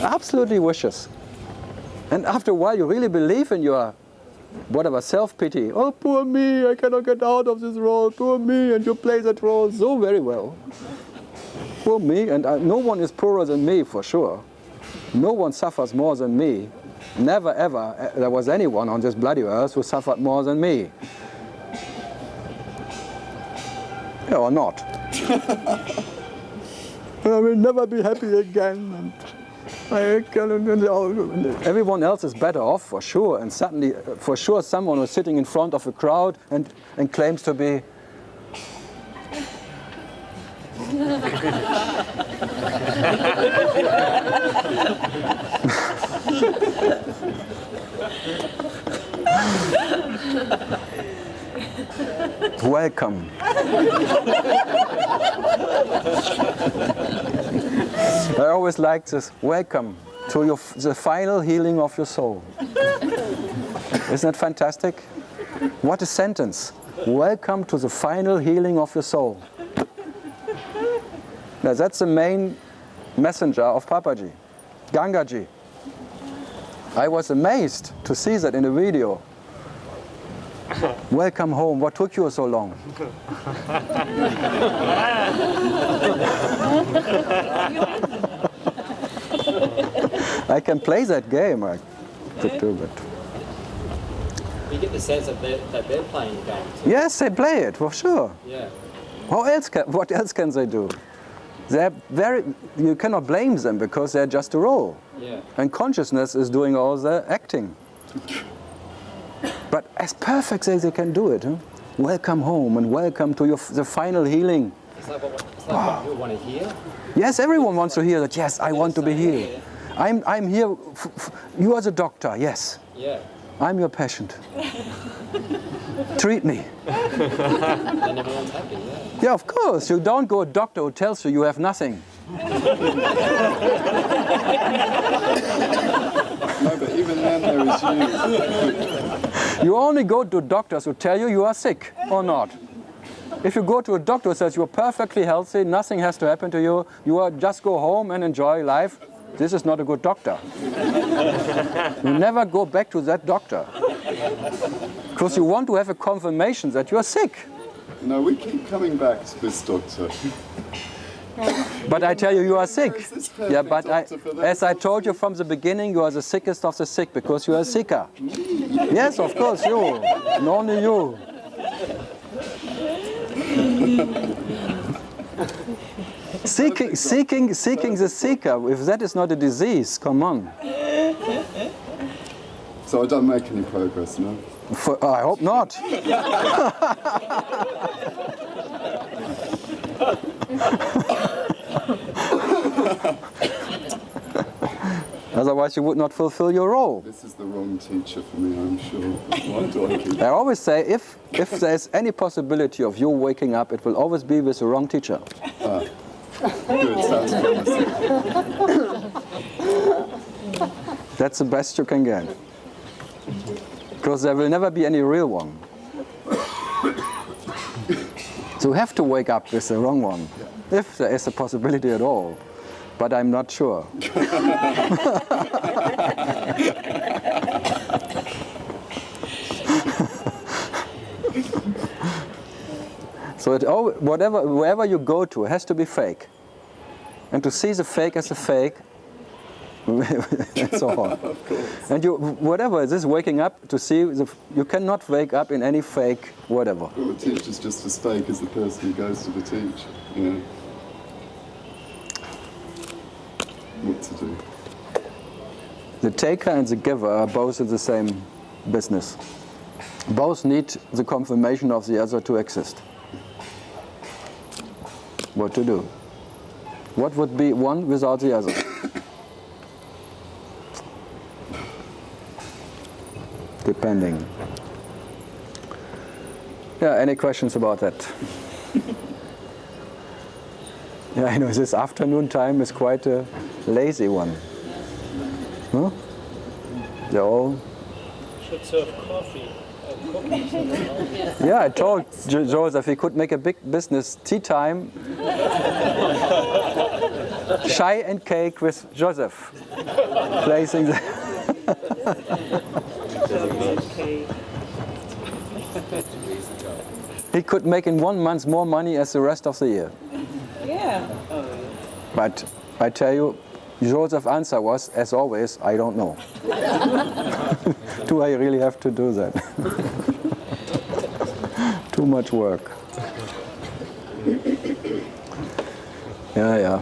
Absolutely vicious. And after a while you really believe in your, whatever, self-pity. Oh, poor me, I cannot get out of this role, poor me, and you play that role so very well. Poor me, and no one is poorer than me for sure. No one suffers more than me. Never ever there was anyone on this bloody earth who suffered more than me. Yeah, or not. I will never be happy again. Everyone else is better off for sure, and suddenly for sure someone was sitting in front of a crowd and claims to be welcome. I always like this, welcome to the final healing of your soul. Isn't that fantastic? What a sentence. Welcome to the final healing of your soul. Now that's the main messenger of Papaji, Gangaji. I was amazed to see that in the video. Welcome home. What took you so long? I can play that game. I could do it. You get the sense that they're playing the game too. Yes, they play it for sure. Yeah. What else can they do? You cannot blame them because they're just a role. Yeah. And consciousness is doing all the acting. But as perfect as they can do it, huh? Welcome home and welcome to the final healing. It's like what you want to hear. Yes, everyone wants to hear that. Yes, I want to be healed. I'm here. You are the doctor. Yes. Yeah. I'm your patient. Treat me. And everyone's happy. Yeah. Yeah, of course. You don't go to a doctor who tells you you have nothing. No, but even then there is you. You only go to doctors who tell you you are sick or not. If you go to a doctor who says you're perfectly healthy, nothing has to happen to you, just go home and enjoy life, this is not a good doctor. You never go back to that doctor. Because you want to have a confirmation that you are sick. No, we keep coming back to this doctor. But I tell you, you are sick. Yeah, but as I told you from the beginning, you are the sickest of the sick because you are a sicker. Yes, of course, you. And only you. Seeking the seeker, if that is not a disease, come on. So I don't make any progress, no? I hope not. Otherwise you would not fulfill your role. This is the wrong teacher for me, I'm sure. Why do I keep... I always say, if there's any possibility of you waking up, it will always be with the wrong teacher. Good, sounds promising. That's the best you can get. Because there will never be any real one. So you have to wake up with the wrong one, if there is a possibility at all. But I'm not sure. So wherever you go to, it has to be fake. And to see the fake as a fake, that's all. And whatever, this waking up to see, you cannot wake up in any fake whatever. Well, the teacher's just as fake as the person who goes to the teacher, you know. What to do. The taker and the giver are both in the same business. Both need the confirmation of the other to exist. What to do? What would be one without the other? Depending. Yeah, any questions about that? Yeah, I know this afternoon time is quite a lazy one. Huh? They're all... Should serve coffee. Cookies. Yeah, I told Joseph he could make a big business tea time. Chai and cake with Joseph. Placing the He could make in 1 month more money as the rest of the year. Yeah. But I tell you, Joseph's answer was, as always, I don't know. Do I really have to do that? Too much work. Yeah.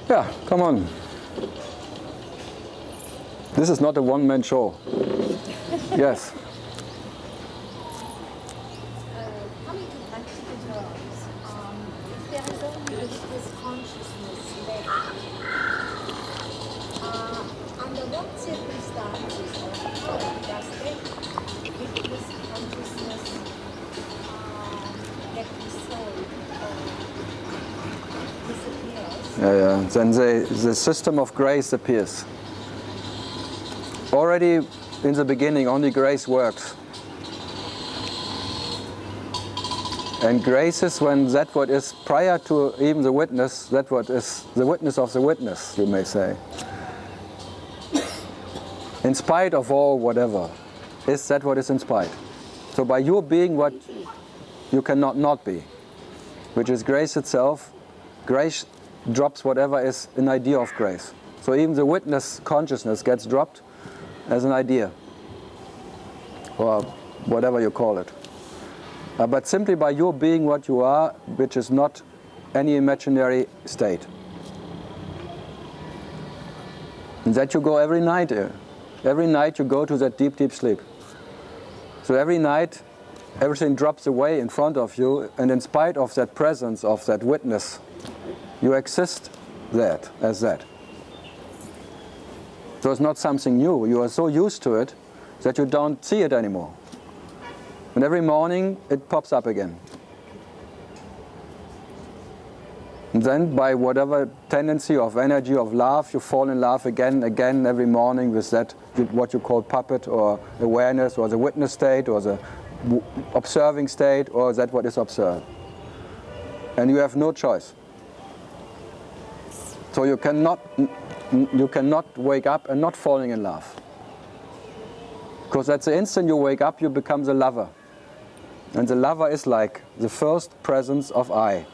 Yeah, come on. This is not a one-man show. Yes. Coming back to the terms, if there is only this consciousness left, under what circumstances or how does that, if this consciousness get dissolved or disappears? Yeah. Then the system of grace appears. Already in the beginning, only grace works. And grace is when that what is prior to even the witness, that what is the witness of the witness, you may say. In spite of all whatever, is that what is in spite. So by your being what you cannot not be, which is grace itself, grace drops whatever is an idea of grace. So even the witness consciousness gets dropped as an idea, or whatever you call it. But simply by your being what you are, which is not any imaginary state. And that you go every night. Every night you go to that deep, deep sleep. So every night everything drops away in front of you, and in spite of that presence of that witness, you exist that as that. So it's not something new. You are so used to it that you don't see it anymore. And every morning it pops up again. And then by whatever tendency of energy of love, you fall in love again every morning with that, what you call puppet or awareness or the witness state or the observing state or that what is observed. And you have no choice. So you cannot wake up and not falling in love. Because at the instant you wake up, you become the lover. And the lover is like the first presence of I.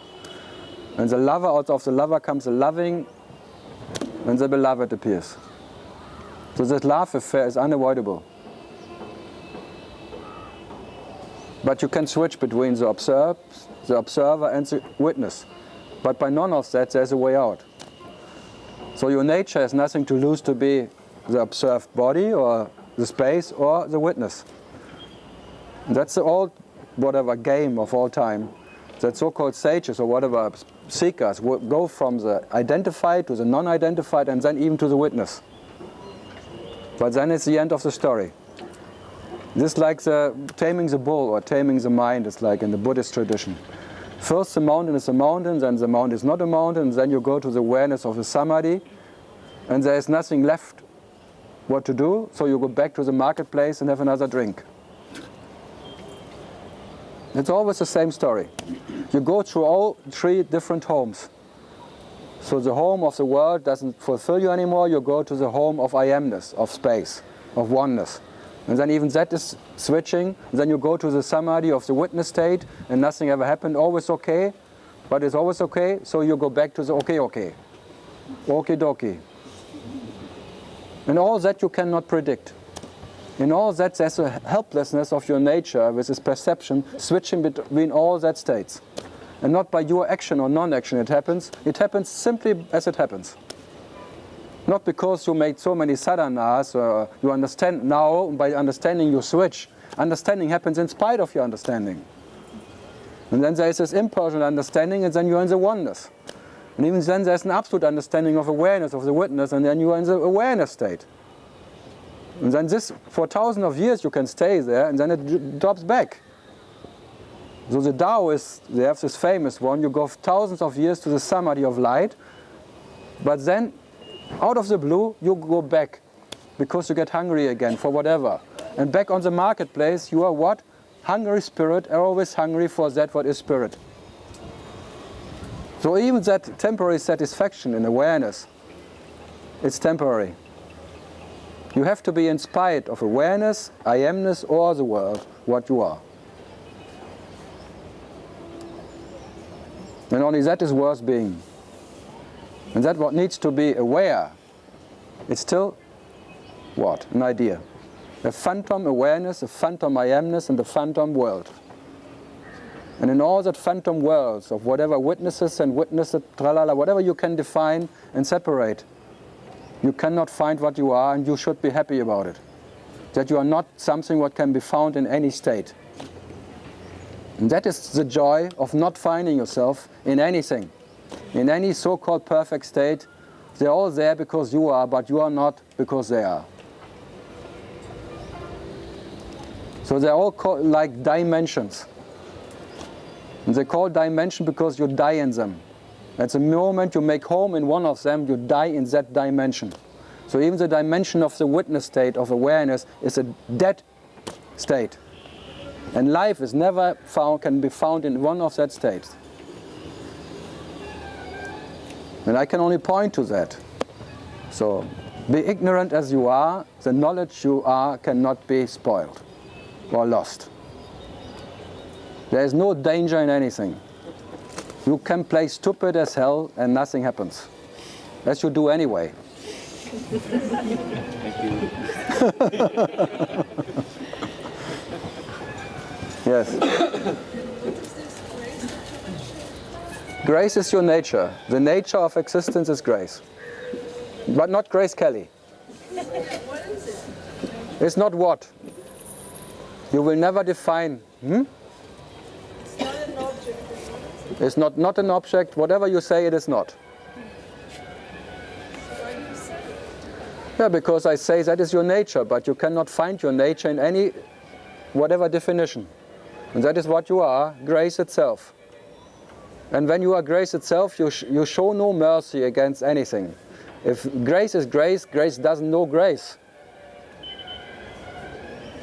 And the lover, out of the lover comes the loving, and the beloved appears. So this love affair is unavoidable. But you can switch between the observer and the witness. But by none of that, there's a way out. So your nature has nothing to lose to be the observed body or the space or the witness. That's the old whatever game of all time. That so-called sages or whatever seekers go from the identified to the non-identified and then even to the witness. But then it's the end of the story. This is like taming the bull or taming the mind, it's like in the Buddhist tradition. First the mountain is a mountain, then the mountain is not a mountain, then you go to the awareness of the samadhi, and there is nothing left what to do, so you go back to the marketplace and have another drink. It's always the same story. You go through all three different homes. So the home of the world doesn't fulfill you anymore, you go to the home of I amness, of space, of oneness. And then even that is switching. Then you go to the samadhi of the witness state and nothing ever happened, always okay, but it's always okay, so you go back to the okay, okie dokie. And all that you cannot predict. In all that there's a helplessness of your nature with this perception switching between all that states. And not by your action or non-action it happens simply as it happens. Not because you made so many sadhanas, or you understand now, by understanding you switch. Understanding happens in spite of your understanding. And then there is this impersonal understanding, and then you are in the oneness. And even then there's an absolute understanding of awareness of the witness, and then you are in the awareness state. And then this, for thousands of years you can stay there, and then it drops back. So the Taoists, they have this famous one, you go thousands of years to the samadhi of light, but then out of the blue, you go back because you get hungry again for whatever. And back on the marketplace, you are what? Hungry spirit, always hungry for that what is spirit. So even that temporary satisfaction in awareness, it's temporary. You have to be in spite of awareness, I amness, or the world, what you are. And only that is worth being. And that what needs to be aware, it's still what? An idea. A phantom awareness, a phantom I amness, and a phantom world. And in all that phantom worlds of whatever witnesses and witnesses, tralala, whatever you can define and separate, you cannot find what you are, and you should be happy about it. That you are not something what can be found in any state. And that is the joy of not finding yourself in anything. In any so-called perfect state, they're all there because you are, but you are not because they are. So they're all called like dimensions. And they call dimension because you die in them. At the moment you make home in one of them, you die in that dimension. So even the dimension of the witness state of awareness is a dead state. And life is never found, can be found in one of that states. And I can only point to that. So be ignorant as you are, the knowledge you are cannot be spoiled or lost. There is no danger in anything. You can play stupid as hell and nothing happens. As you do anyway. Yes. Grace is your nature. The nature of existence is grace. But not Grace Kelly. What is it? It's not what. You will never define. It's not an object. It's not an object. Whatever you say, it is not. Why do you say it? Yeah, because I say that is your nature, but you cannot find your nature in any whatever definition. And that is what you are, grace itself. And when you are grace itself, you show no mercy against anything. If grace is grace, grace doesn't know grace.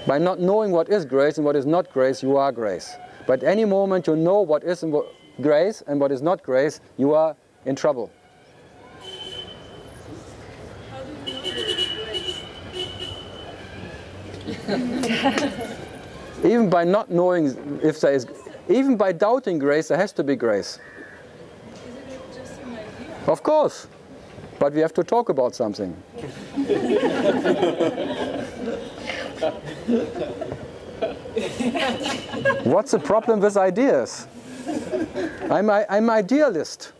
By not knowing what is grace and what is not grace, you are grace. But any moment you know what is grace and what is not grace, you are in trouble. How do you know what is grace? Even by not knowing if there is, even by doubting grace, there has to be grace. Isn't it just an idea? Of course. But we have to talk about something. What's the problem with ideas? I'm idealist.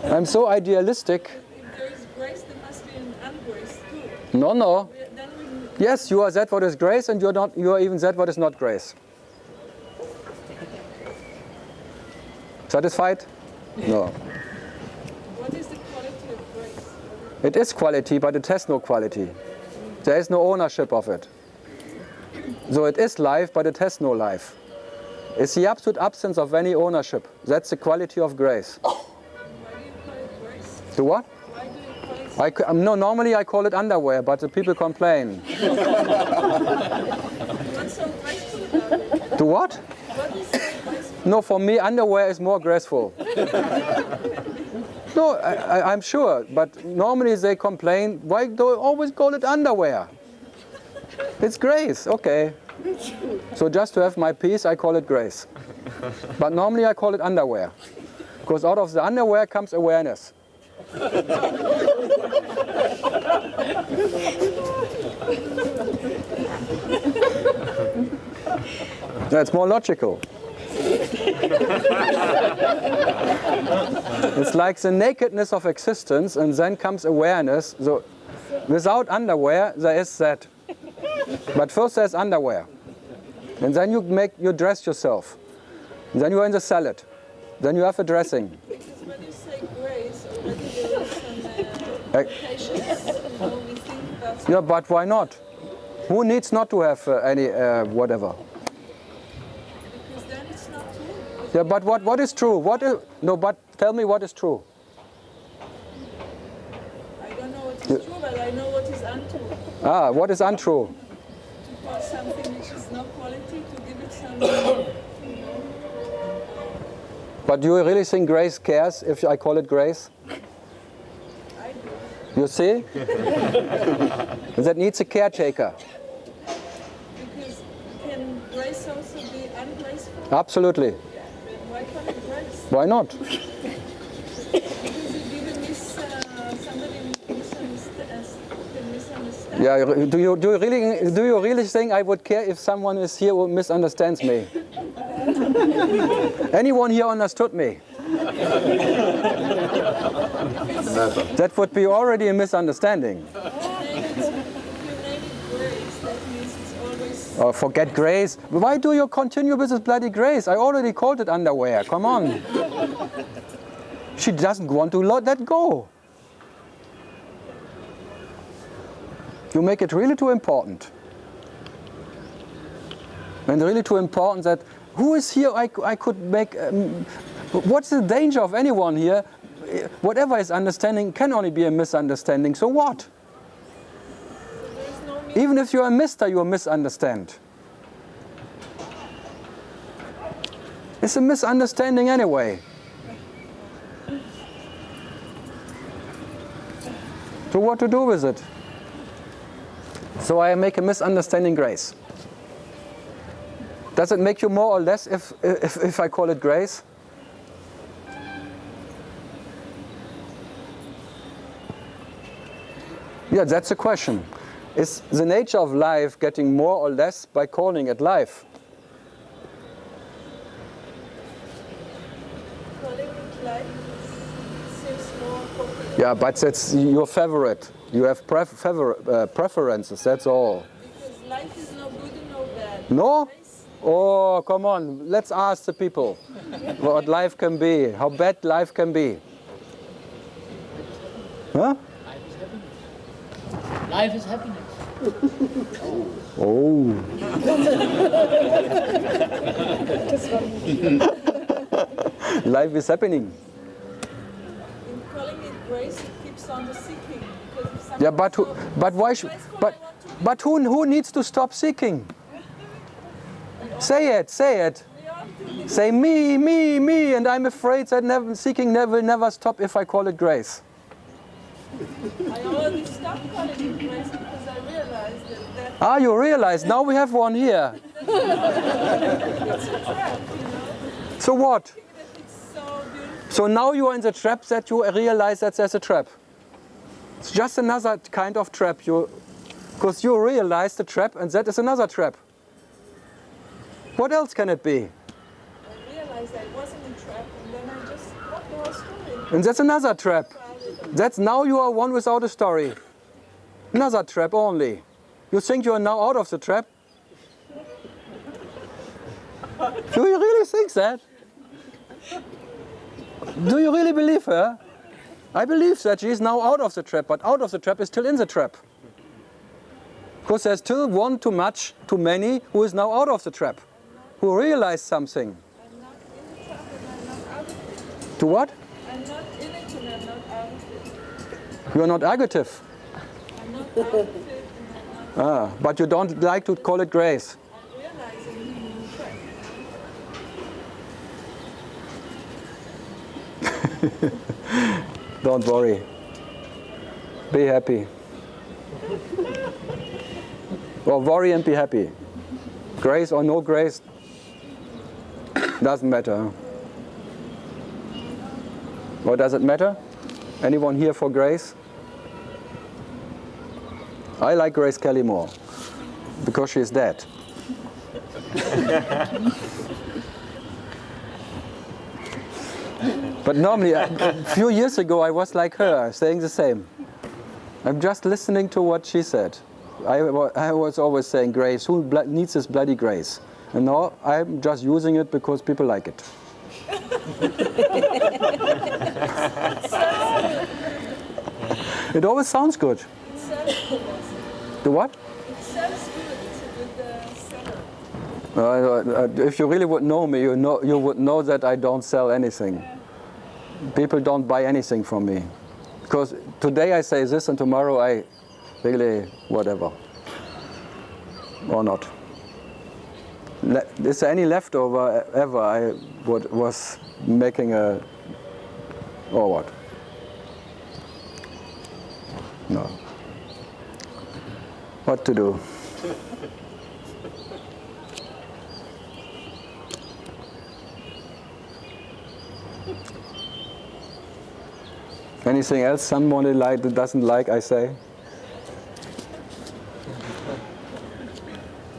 I'm so idealistic. If there is grace, there must be an ungrace too. No. Then Yes, you are that what is grace, and you are even that what is not grace. Satisfied? No. what is the quality of grace? It is quality, but it has no quality. There is no ownership of it. So it is life, but it has no life. It's the absolute absence of any ownership. That's the quality of grace. Why do you call it grace? To what? Why do you call it No, normally I call it underwear, but the people complain. What's so graceful about it? To what? What is so graceful? No, for me underwear is more graceful. No, I'm sure, but normally they complain, why do you always call it underwear? It's grace, okay. So just to have my peace, I call it grace. But normally I call it underwear, because out of the underwear comes awareness. That's more logical. It's like the nakedness of existence, and then comes awareness. So without underwear, there is that. But first there's underwear. And then you dress yourself. And then you're in the salad. Then you have a dressing. Because when you say grace, already there is some implications. When we think about Yeah, but why not? Who needs not to have any whatever? because then it's not true. Yeah, but what is true? But tell me what is true. I don't know what is true, but I know what is untrue. Ah, what is untrue? To call something which is no quality, to give it some, But do you really think Grace cares if I call it Grace? I do. You see? That needs a caretaker. Because can grace also be ungraceful? Absolutely. Then why call it grace? Why not? Because you didn't somebody misunderstand. Yeah. Do you really think I would care if someone is here who misunderstands me? Anyone here understood me? That would be already a misunderstanding. Oh, forget grace. Why do you continue with this bloody grace? I already called it underwear. Come on. She doesn't want to let that go. You make it really too important. And really too important that who is here I could make... what's the danger of anyone here? Whatever is understanding can only be a misunderstanding. So what? Even if you're a mister, you misunderstand. It's a misunderstanding anyway. So what to do with it? So I make a misunderstanding grace. Does it make you more or less if I call it grace? Yeah, that's the question. Is the nature of life getting more or less by calling it life? Calling it life seems more appropriate. Yeah, but that's your favorite. You have preferences, that's all. Because life is no good and no bad. No? Oh, come on. Let's ask the people what life can be, how bad life can be. Huh? Life is happiness. Oh. Life is happening. In calling it grace, it keeps on the seeking. Yeah, but why should, but who needs to stop seeking? Say it. Say me, and I'm afraid that seeking will never stop if I call it grace. I already stopped calling it grace because I realized that... Ah, you realize, now we have one here. It's a trap, you know? So what? It's so beautiful. So now you are in the trap that you realize that there's a trap. It's just another kind of trap. Because you realize the trap and that is another trap. What else can it be? I realized I wasn't in trap and then I just got the whole story. And that's another trap. That's now you are one without a story. Another trap only. You think you are now out of the trap? Do you really think that? Do you really believe her? I believe that she is now out of the trap, but out of the trap is still in the trap. Because there's still one too much, too many, who is now out of the trap, who realized something. I'm not in the trap and I'm not out of it. To what? I'm not in it and I'm not out of it. You are not agative. I'm not out of it and I'm not... But you don't like to call it grace. I'm realizing I'm in the trap. Don't worry. Be happy. Or worry and be happy. Grace or no grace, doesn't matter. Or does it matter? Anyone here for Grace? I like Grace Kelly more, because she's dead. But normally, a few years ago, I was like her, saying the same. I'm just listening to what she said. I was always saying, Grace, who needs this bloody grace? And now I'm just using it because people like it. It always sounds good. It sounds good. The what? It sounds good. It's a good seller. If you really would know me, you would know that I don't sell anything. People don't buy anything from me. Because today I say this and tomorrow I really whatever. Or not. Is there any leftover ever I was making a, or what? No. What to do? Anything else somebody doesn't like, I say?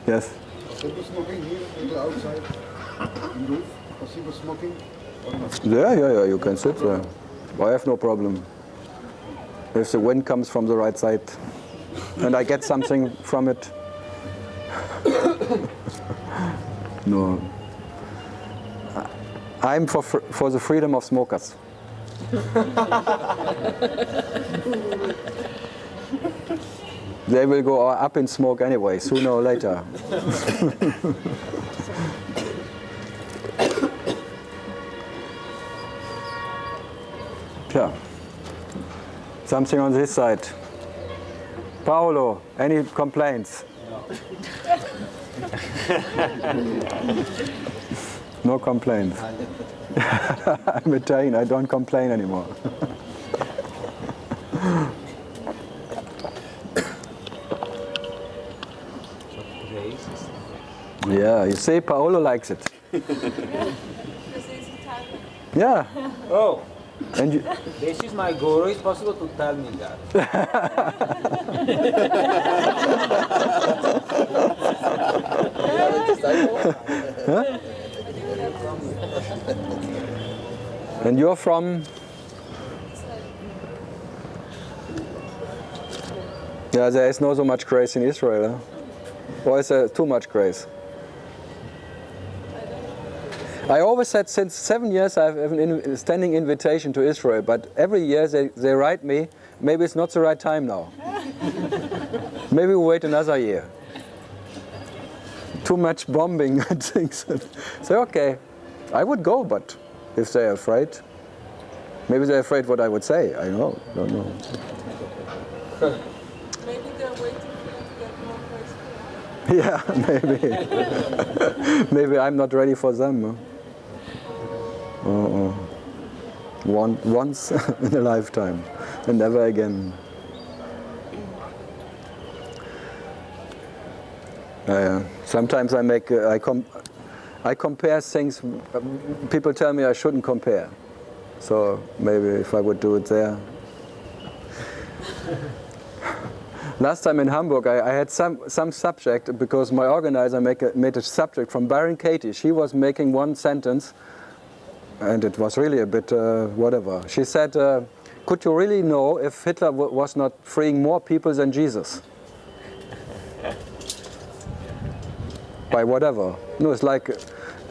Yes? People smoking here, people outside, in roof, are people smoking? Or not? Yeah, you can sit there. I have no problem. If the wind comes from the right side and I get something from it. No. I'm for the freedom of smokers. They will go up in smoke anyway, sooner or later. Yeah. Something on this side. Paolo, any complaints? No complaints. I'm Italian, I don't complain anymore. Yeah, you see, Paolo likes it. Yeah. Oh. And you, this is my guru. It's possible to tell me that. Huh? And you're from? Yeah, there is not so much grace in Israel, huh? Or is there too much grace? I always said since 7 years I have a standing invitation to Israel, but every year they write me, maybe it's not the right time now. Maybe we'll wait another year. Too much bombing and things. So okay, I would go, but if they're afraid, maybe they're afraid what I would say. I don't know. Maybe they're waiting for you to get more grace. Yeah, maybe. Maybe I'm not ready for them. Huh? Once in a lifetime, and never again. Sometimes I compare things. People tell me I shouldn't compare, so maybe if I would do it there. Last time in Hamburg, I had some subject because my organizer made a subject from Baron Katie. She was making one sentence, and it was really a bit whatever. She said, "Could you really know if Hitler was not freeing more people than Jesus?" By whatever. No, it's like,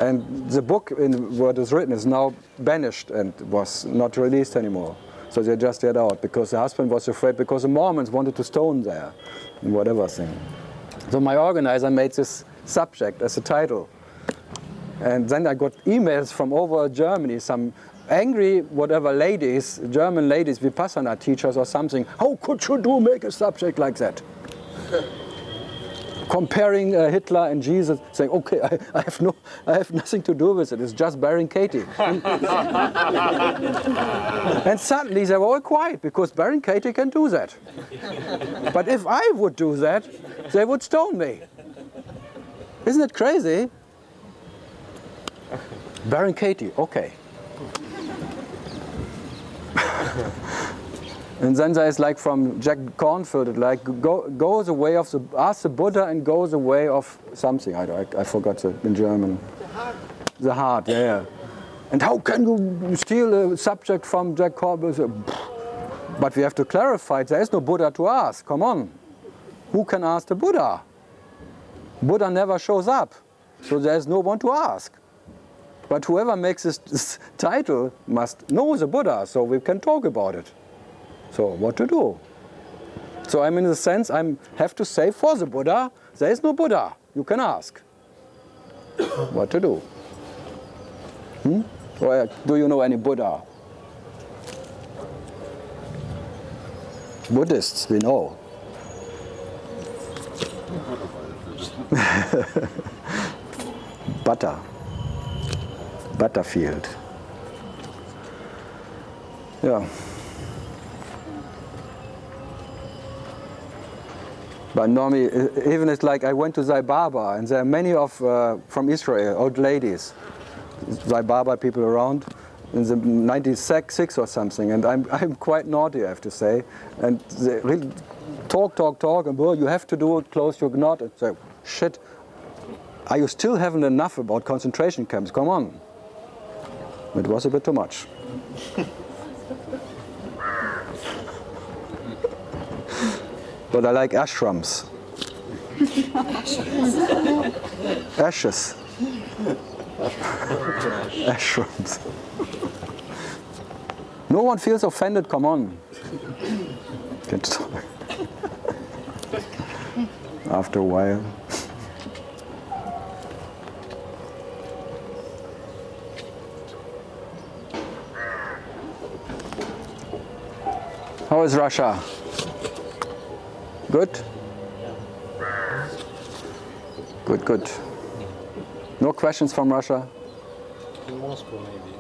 and the book in what is written is now banished and was not released anymore. So they just get out because the husband was afraid because the Mormons wanted to stone there, and whatever thing. So my organizer made this subject as a title. And then I got emails from over Germany, some angry whatever ladies, German ladies, Vipassana teachers or something. How could you make a subject like that? Comparing Hitler and Jesus, saying, okay, I have nothing to do with it. It's just Baron Katie. And suddenly they were all quiet because Baron Katie can do that. But if I would do that, they would stone me. Isn't it crazy? Baron Katie, okay. And then there is like from Jack Cornfield, like go the way of ask the Buddha and go the way of something. I forgot it in German. The heart. The heart, yeah. And how can you steal a subject from Jack Cornfield? But we have to clarify, there is no Buddha to ask. Come on. Who can ask the Buddha? Buddha never shows up, so there is no one to ask. But whoever makes this title must know the Buddha, so we can talk about it. So what to do? So I'm in the sense I have to say for the Buddha, there is no Buddha. You can ask. What to do? Or do you know any Buddha? Buddhists, we know. Butterfield. Yeah. But normally, even it's like I went to Zai Baba, and there are many of from Israel, old ladies, Zai Baba people around, in the 96 or something, and I'm quite naughty, I have to say, and they really talk, and well, you have to do it, close your knot, and say, shit, are you still having enough about concentration camps? Come on. It was a bit too much. But I like ashrams. Ashes. Ashrams. No one feels offended, come on. After a while. How is Russia? Good? Good. No questions from Russia? In Moscow, maybe,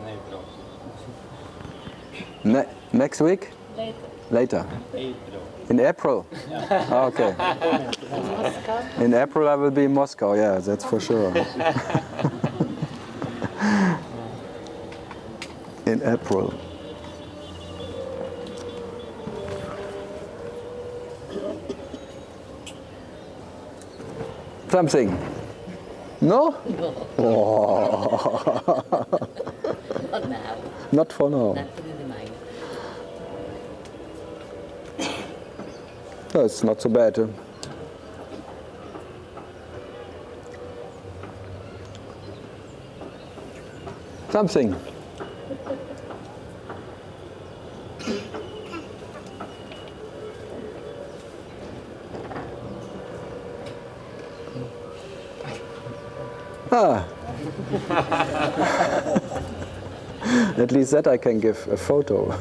in April. Next week? Later. April. In April? Yeah. Okay. In April I will be in Moscow, yeah, that's for sure. In April. Something? No? Oh. Not now. Not for now. Not for the mind. No, it's not so bad. Huh? Something. Ah. At least that I can give a photo.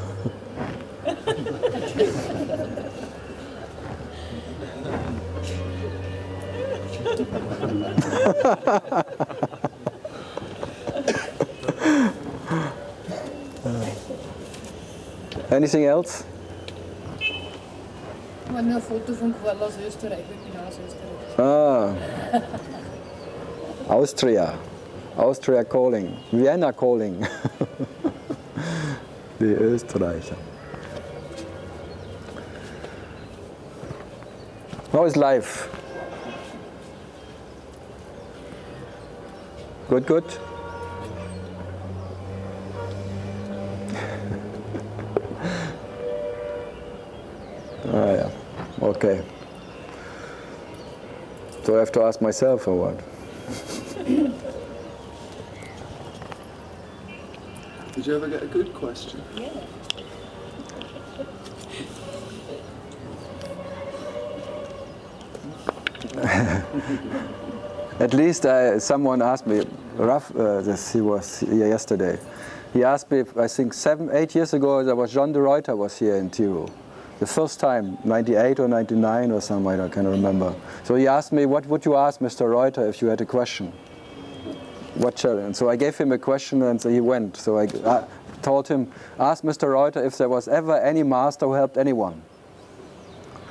Anything else? Ich habe mir ein Foto von Karl aus Österreich, ich bin aus Österreich. Ah. Austria. Austria calling. Vienna calling. Die Österreicher. How is life? Good? Ah, yeah. Okay. So I have to ask myself or what? Did you ever get a good question? Yeah. At least someone asked me, he was here yesterday. He asked me, I think 7-8 years ago, there was John de Ruyter was here in TIRU. The first time, 98 or 99 or something, I can't remember. So he asked me, what would you ask Mr. Ruyter if you had a question? What challenge? So I gave him a question and so he went. So I told him, ask Mr. Ruyter if there was ever any master who helped anyone.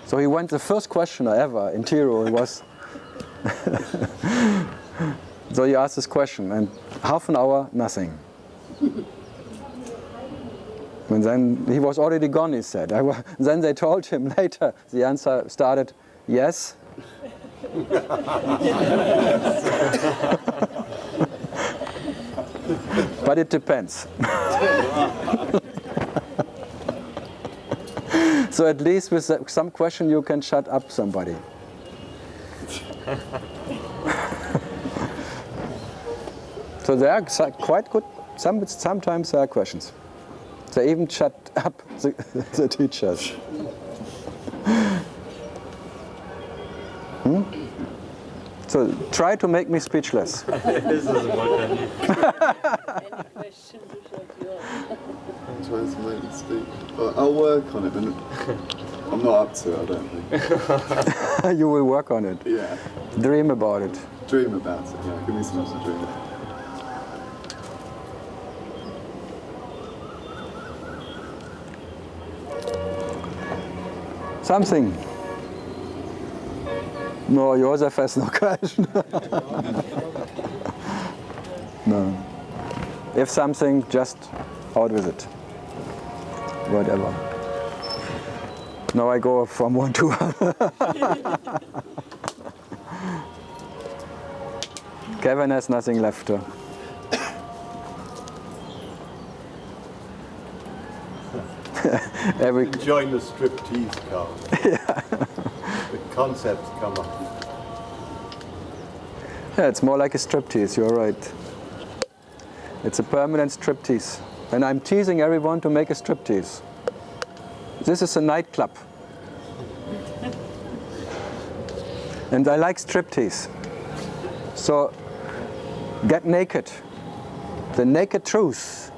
So he went, the first questioner ever in TIRU was, so he asked this question and half an hour, nothing. And then he was already gone, he said. Then they told him later, the answer started, yes. But it depends. So at least with some question you can shut up somebody. So they are quite good. Sometimes there are questions. They even shut up the teachers. So try to make me speechless. This is what I need. Any questions you shut you up. I'm trying to make you speak. But I'll work on it. I'm not up to it, I don't think. You will work on it. Yeah. Dream about it. Dream about it, yeah. Give me something to dream about. Something. No, Josef has no question. No. If something, just out with it. Whatever. Now I go from one to other. Kevin has nothing left. Enjoying the striptease, Carl. Yeah. The concepts come up. Yeah, it's more like a striptease, you're right. It's a permanent striptease. And I'm teasing everyone to make a striptease. This is a nightclub. And I like striptease. So, get naked. The naked truth.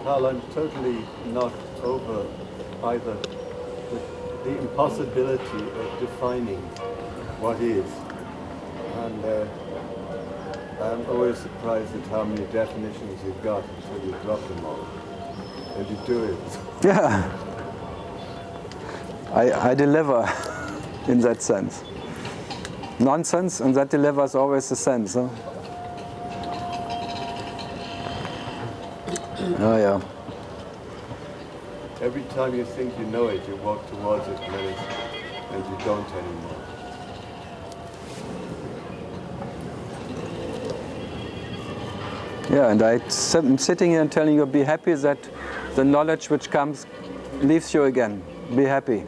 Carl, I'm totally not over either the impossibility of defining what is. And I'm always surprised at how many definitions you've got until you drop them all. And you do it. Yeah. I deliver in that sense. Nonsense, and that delivers always the sense. Huh? Oh yeah. Every time you think you know it, you walk towards it and you don't anymore. Yeah, and I'm sitting here and telling you, be happy that the knowledge which comes leaves you again. Be happy.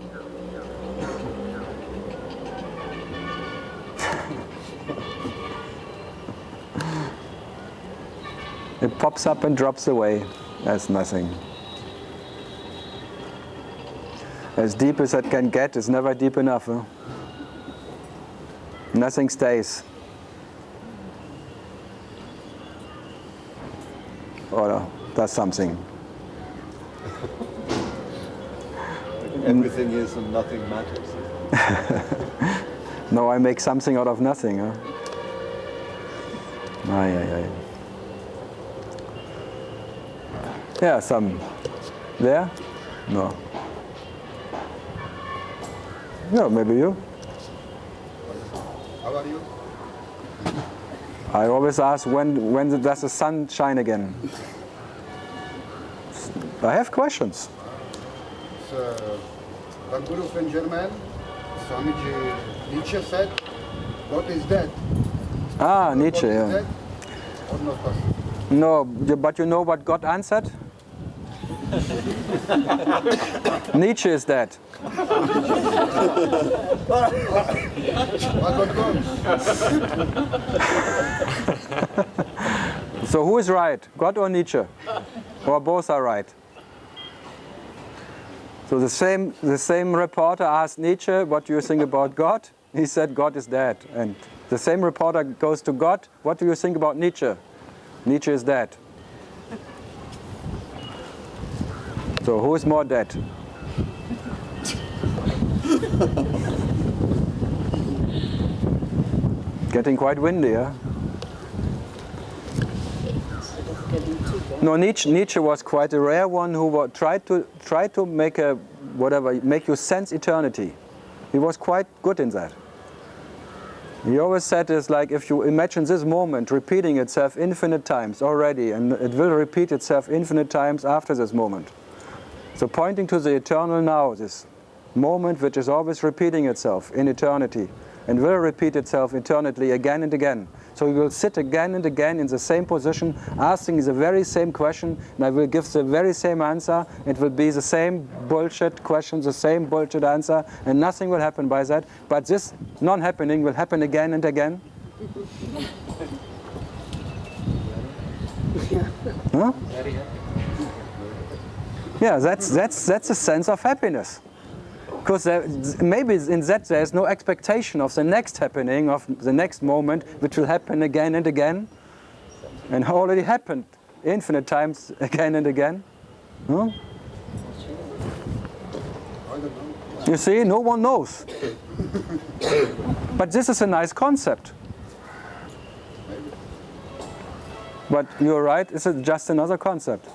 It pops up and drops away as nothing. As deep as it can get is never deep enough. Huh? Nothing stays. Or does something. Everything is and nothing matters. No, I make something out of nothing. Huh? Aye, aye, aye. Yeah, some. There? No. No, maybe you. How are you? I always ask when does the sun shine again? I have questions. The Guru of Saint-Germain, Swamiji Nietzsche said, God is dead. Ah, Nietzsche, God yeah. is dead or not possible? No, but you know what God answered? Nietzsche is dead. So who is right, God or Nietzsche? Or both are right? So the same reporter asked Nietzsche, what do you think about God? He said God is dead. And the same reporter goes to God, what do you think about Nietzsche? Nietzsche is dead. So who is more dead? Getting quite windy, huh? No, Nietzsche was quite a rare one who tried to make make you sense eternity. He was quite good in that. He always said it's like if you imagine this moment repeating itself infinite times already, and it will repeat itself infinite times after this moment. So pointing to the eternal now, this moment which is always repeating itself in eternity and will repeat itself eternally again and again. So you will sit again and again in the same position, asking the very same question, and I will give the very same answer. It will be the same bullshit question, the same bullshit answer, and nothing will happen by that. But this non-happening will happen again and again. Huh? Yeah, that's a sense of happiness. Because maybe in that there is no expectation of the next happening, of the next moment, which will happen again and again, and already happened infinite times again and again. Huh? You see, no one knows. But this is a nice concept. But you're right, it's just another concept.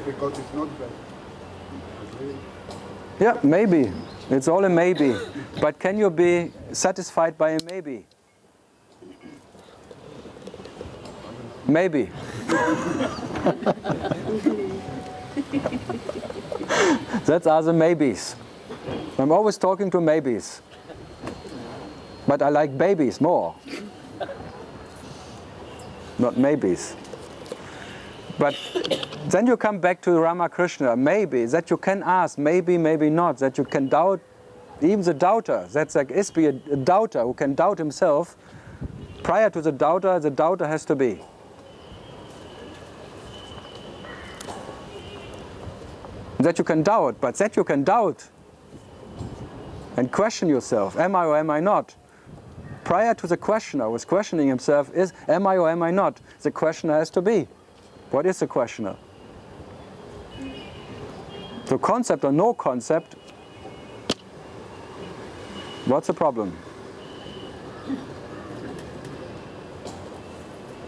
Because it's not bad. Yeah, maybe. It's all a maybe. But can you be satisfied by a maybe? Maybe. That's other maybes. I'm always talking to maybes. But I like babies more. Not maybes. But then you come back to Ramakrishna, maybe, that you can ask, maybe, maybe not, that you can doubt, even the doubter, that's like Isby, a doubter who can doubt himself. Prior to the doubter has to be. That you can doubt, but that you can doubt and question yourself, am I or am I not? Prior to the questioner who is questioning himself is, am I or am I not? The questioner has to be. What is the questioner? So concept or no concept, what's the problem?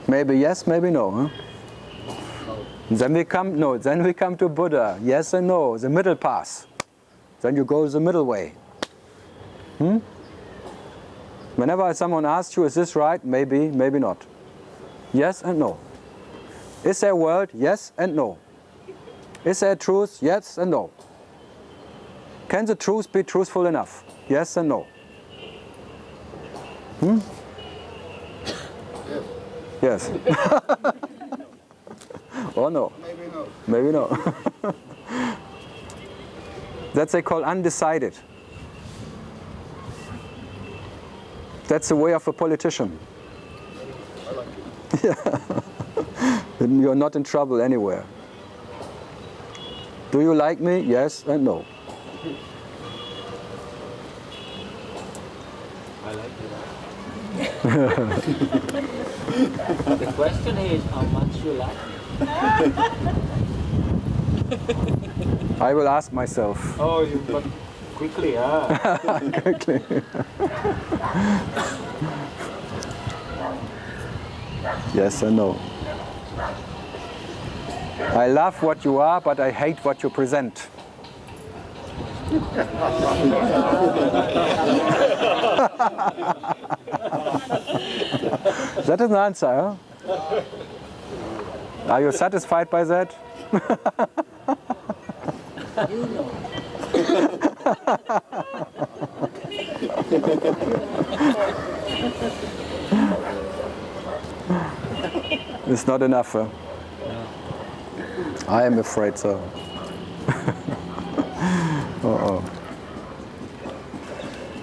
Maybe yes, maybe no, huh? Then we come to Buddha, yes and no, the middle path. Then you go the middle way. Whenever someone asks you, is this right? Maybe, maybe not. Yes and no. Is there a world? Yes and no. Is there a truth? Yes and no. Can the truth be truthful enough? Yes and no. Yes. Or no? Maybe no. Maybe no. That they call undecided. That's the way of a politician. I like it. Yeah. You're not in trouble anywhere. Do you like me? Yes and no. I like you. The question is how much you like me. I will ask myself. Oh, you got quickly, huh? Quickly. Yes and no. I love what you are, but I hate what you present. That is an answer, huh? Are you satisfied by that? You know. It's not enough, huh? I am afraid so. Uh-oh.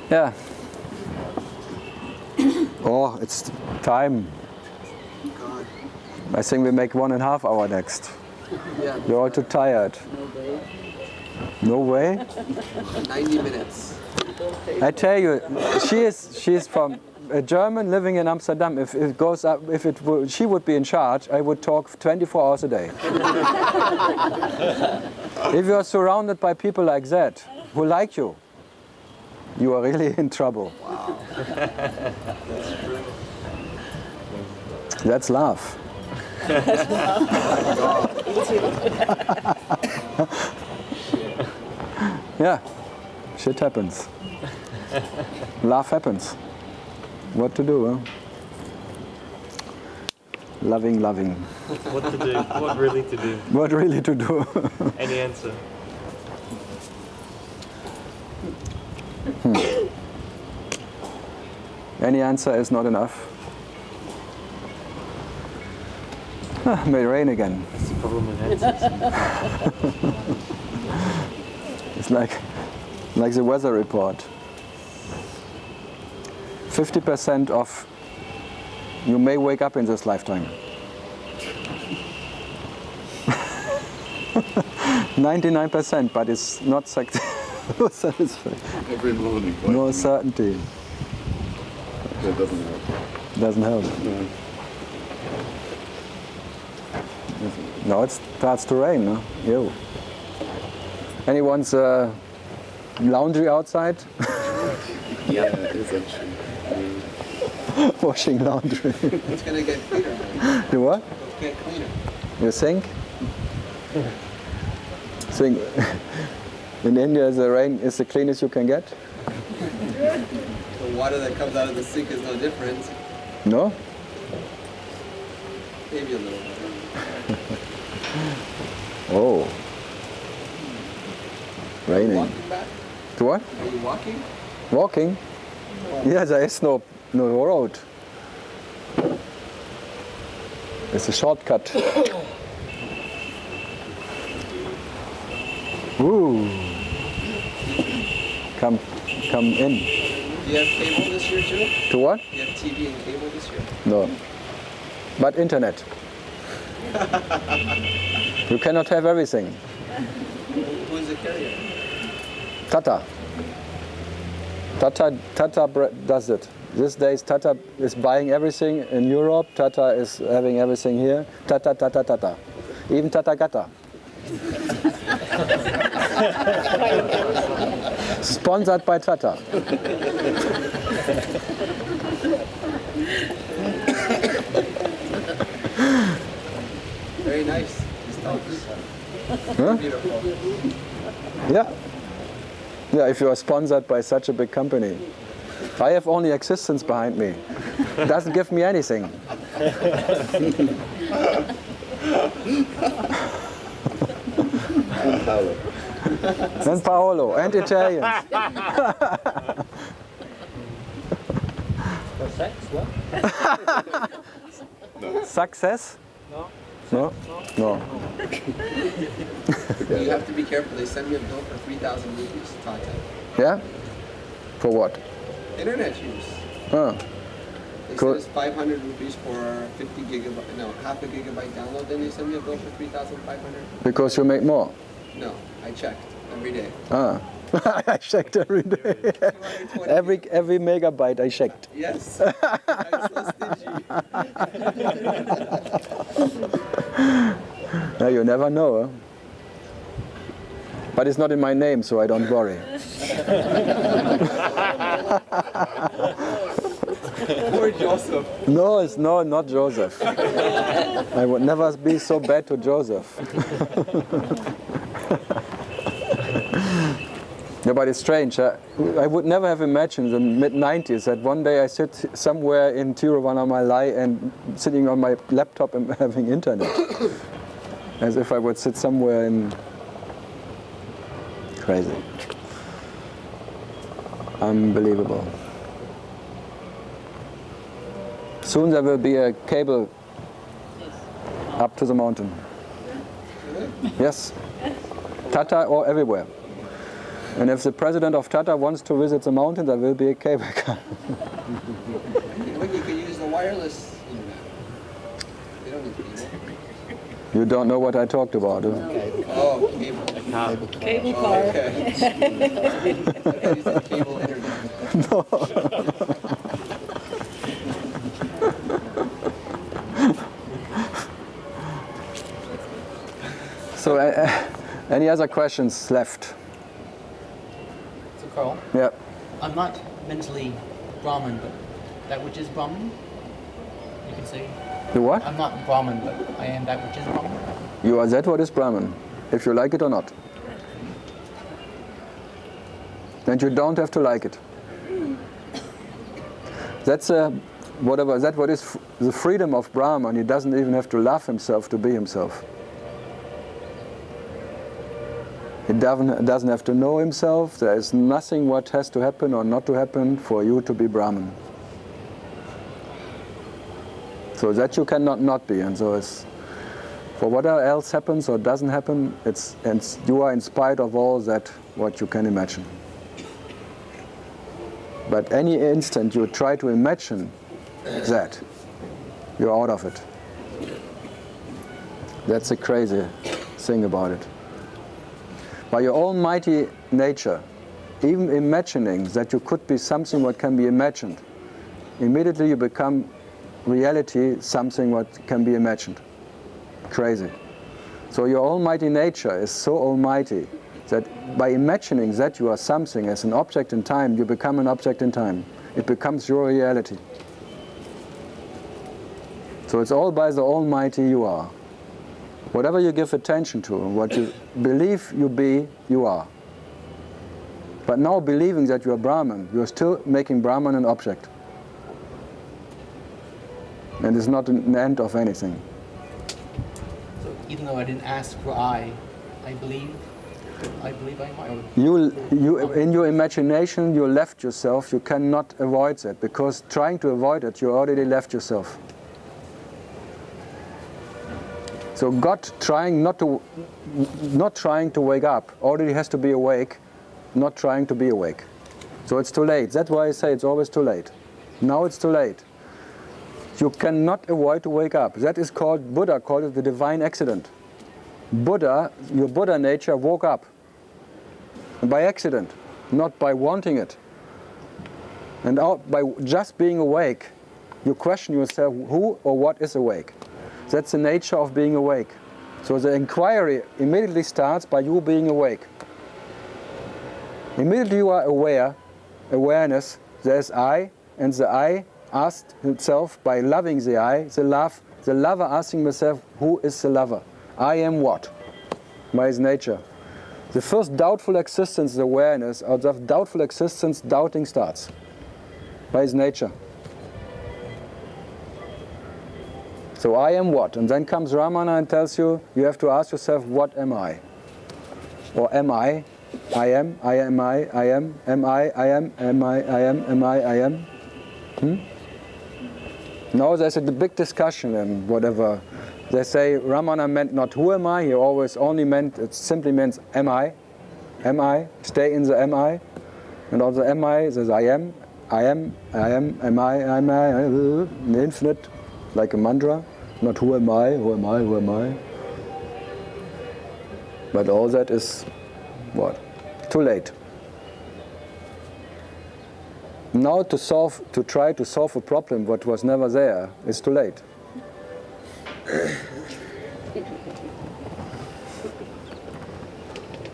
Yeah. Oh, it's time. God. I think we make 1.5 hours next. Yeah. You're all too tired. No way? 90 minutes. I tell you, she's from a German living in Amsterdam. If it goes up, she would be in charge, I would talk 24 hours a day. If you're surrounded by people like that, who like you, you are really in trouble. Wow. That's love. Yeah, shit happens. Love happens. What to do, huh? Loving. What to do? What really to do? What really to do? Any answer? Any answer is not enough. May rain again. That's the problem with answers. It's like the weather report. 50% of you may wake up in this lifetime. 99%, but it's not no satisfaction. Every morning. No certainty. That doesn't help. Doesn't help. No. Now it starts to rain, no? Yo. Anyone's laundry outside? Yeah, it is actually. Washing laundry. It's gonna get cleaner. Do what? It's get cleaner. You think? Think in India the rain is the cleanest you can get? The water that comes out of the sink is no different. No? Maybe a little bit. Oh. Raining. Walking back? To what? Are you walking? Walking? Yeah, there is no road. It's a shortcut. Ooh. Come in. Do you have cable this year too? To what? Do you have TV and cable this year? No. But internet. You cannot have everything. Who is the carrier? Tata. Tata does it. These days Tata is buying everything in Europe. Tata is having everything here. Tata. Even Tata Gata. Sponsored by Tata. Very nice. These talks. Huh? Beautiful. Yeah. Yeah, if you are sponsored by such a big company. I have only existence behind me. It doesn't give me anything. And Paolo, and Italians. For sex, what? Success? No. No? No. You have to be careful. They send me a bill for 3,000 rupees, Tata. Yeah? For what? Internet use. Oh. They Cool. said it's 500 rupees for 50 gigabyte, no, half a gigabyte download. Then they send me a bill for 3,500. Because you make more? No, I checked every day. Ah. I checked every day. every megabyte I checked. Yes. I'm so stingy. No, you never know. Huh? But it's not in my name, so I don't worry. Poor Joseph. No, it's not Joseph. I would never be so bad to Joseph. Yeah, but it's strange. I would never have imagined in the mid-90s that one day I sit somewhere in Tiruvannamalai and sitting on my laptop and having internet. As if I would sit somewhere in... Crazy. Unbelievable. Soon there will be a cable up to the mountain. Yes. Tata or everywhere. And if the president of Tata wants to visit the mountain, there will be a cable car. You can use the wireless internet. They don't need cable. You don't know what I talked about, huh? Oh, cable. Cable car. Okay. Okay, you said cable internet. No. So, any other questions left? So Carl? Yeah. I'm not mentally Brahmin, but that which is Brahmin, you can say. The what? I'm not Brahmin, but I am that which is Brahmin. You are that what is Brahman, if you like it or not. And you don't have to like it. That's whatever. That what is the freedom of Brahman. He doesn't even have to love himself to be himself. He doesn't have to know himself. There is nothing what has to happen or not to happen for you to be Brahman. So that you cannot not be, and so it's for whatever else happens or doesn't happen, and you are in spite of all that what you can imagine. But any instant you try to imagine that, you're out of it. That's the crazy thing about it. By your almighty nature, even imagining that you could be something what can be imagined, immediately you become reality, something what can be imagined. Crazy. So your almighty nature is so almighty that by imagining that you are something as an object in time, you become an object in time. It becomes your reality. So it's all by the almighty you are. Whatever you give attention to, what you believe you be, you are. But now believing that you are Brahman, you are still making Brahman an object. And it's not an end of anything. So even though I didn't ask for I believe I'm I. You, in your imagination, you left yourself. You cannot avoid that, because trying to avoid it, you already left yourself. So God not trying to wake up, already has to be awake, not trying to be awake. So it's too late. That's why I say it's always too late. Now it's too late. You cannot avoid to wake up. That is called, Buddha called it the divine accident. Buddha, your Buddha nature woke up by accident, not by wanting it. And by just being awake, you question yourself, who or what is awake? That's the nature of being awake. So the inquiry immediately starts by you being awake. Immediately you are awareness, there's I, and the I asked itself by loving the I, the lover asking himself, who is the lover? I am what? By his nature. The first doubtful existence is awareness. Out of doubtful existence, doubting starts. By his nature. So I am what? And then comes Ramana and tells you, you have to ask yourself, what am I? Or am I? I am, I am I am, am I am, am I am, am I am? Now there's a big discussion and whatever. They say Ramana meant not who am I, he always only meant, it simply means am I, stay in the am I. And also am I says I am, am I, infinite, like a mantra. Not who am I, who am I, who am I. But all that is, what? Too late. Now to try to solve a problem what was never there is too late.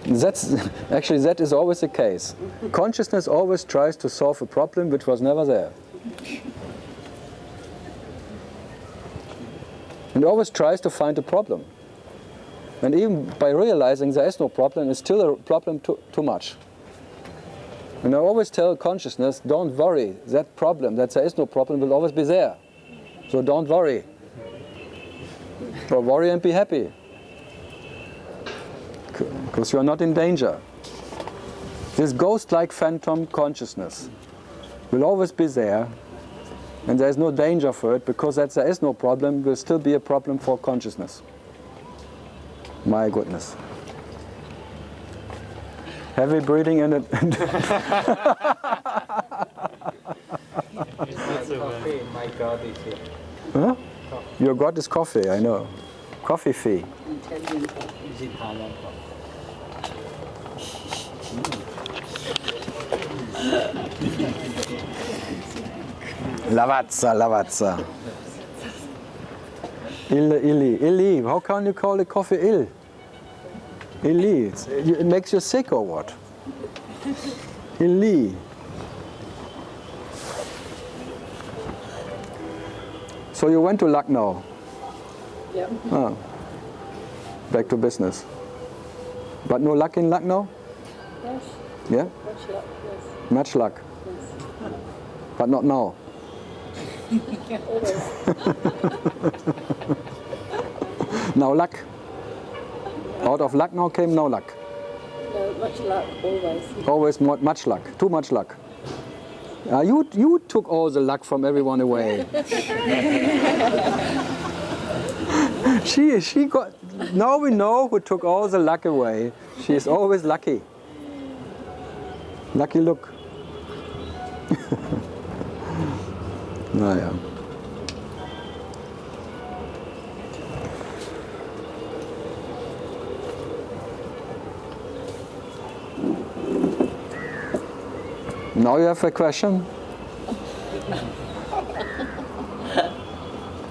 That is always the case. Consciousness always tries to solve a problem which was never there. And always tries to find a problem. And even by realizing there is no problem, it's still a problem too much. And I always tell consciousness, don't worry, that problem, that there is no problem, will always be there. So don't worry. Or worry and be happy. Because you are not in danger. This ghost-like phantom consciousness will always be there, and there is no danger for it, because that there is no problem will still be a problem for consciousness. My goodness. Heavy breathing and Coffee, my God is here. Huh? Your God is coffee, I know. Coffee fee. Is it Thailand? Lavazza. Illy. How can you call it coffee ill? Illy. It makes you sick or what? Illy. So you went to Lucknow? Yeah. Oh. Back to business. But no luck in Lucknow? Yes. Yeah? Much luck, yes. Much luck. Yes. But not now. Always. Now luck. Out of luck now came no luck. No, much luck, always. Always much luck. Too much luck. You took all the luck from everyone away. She got. Now we know who took all the luck away. She is always lucky. Lucky look. Naja. Now you have a question?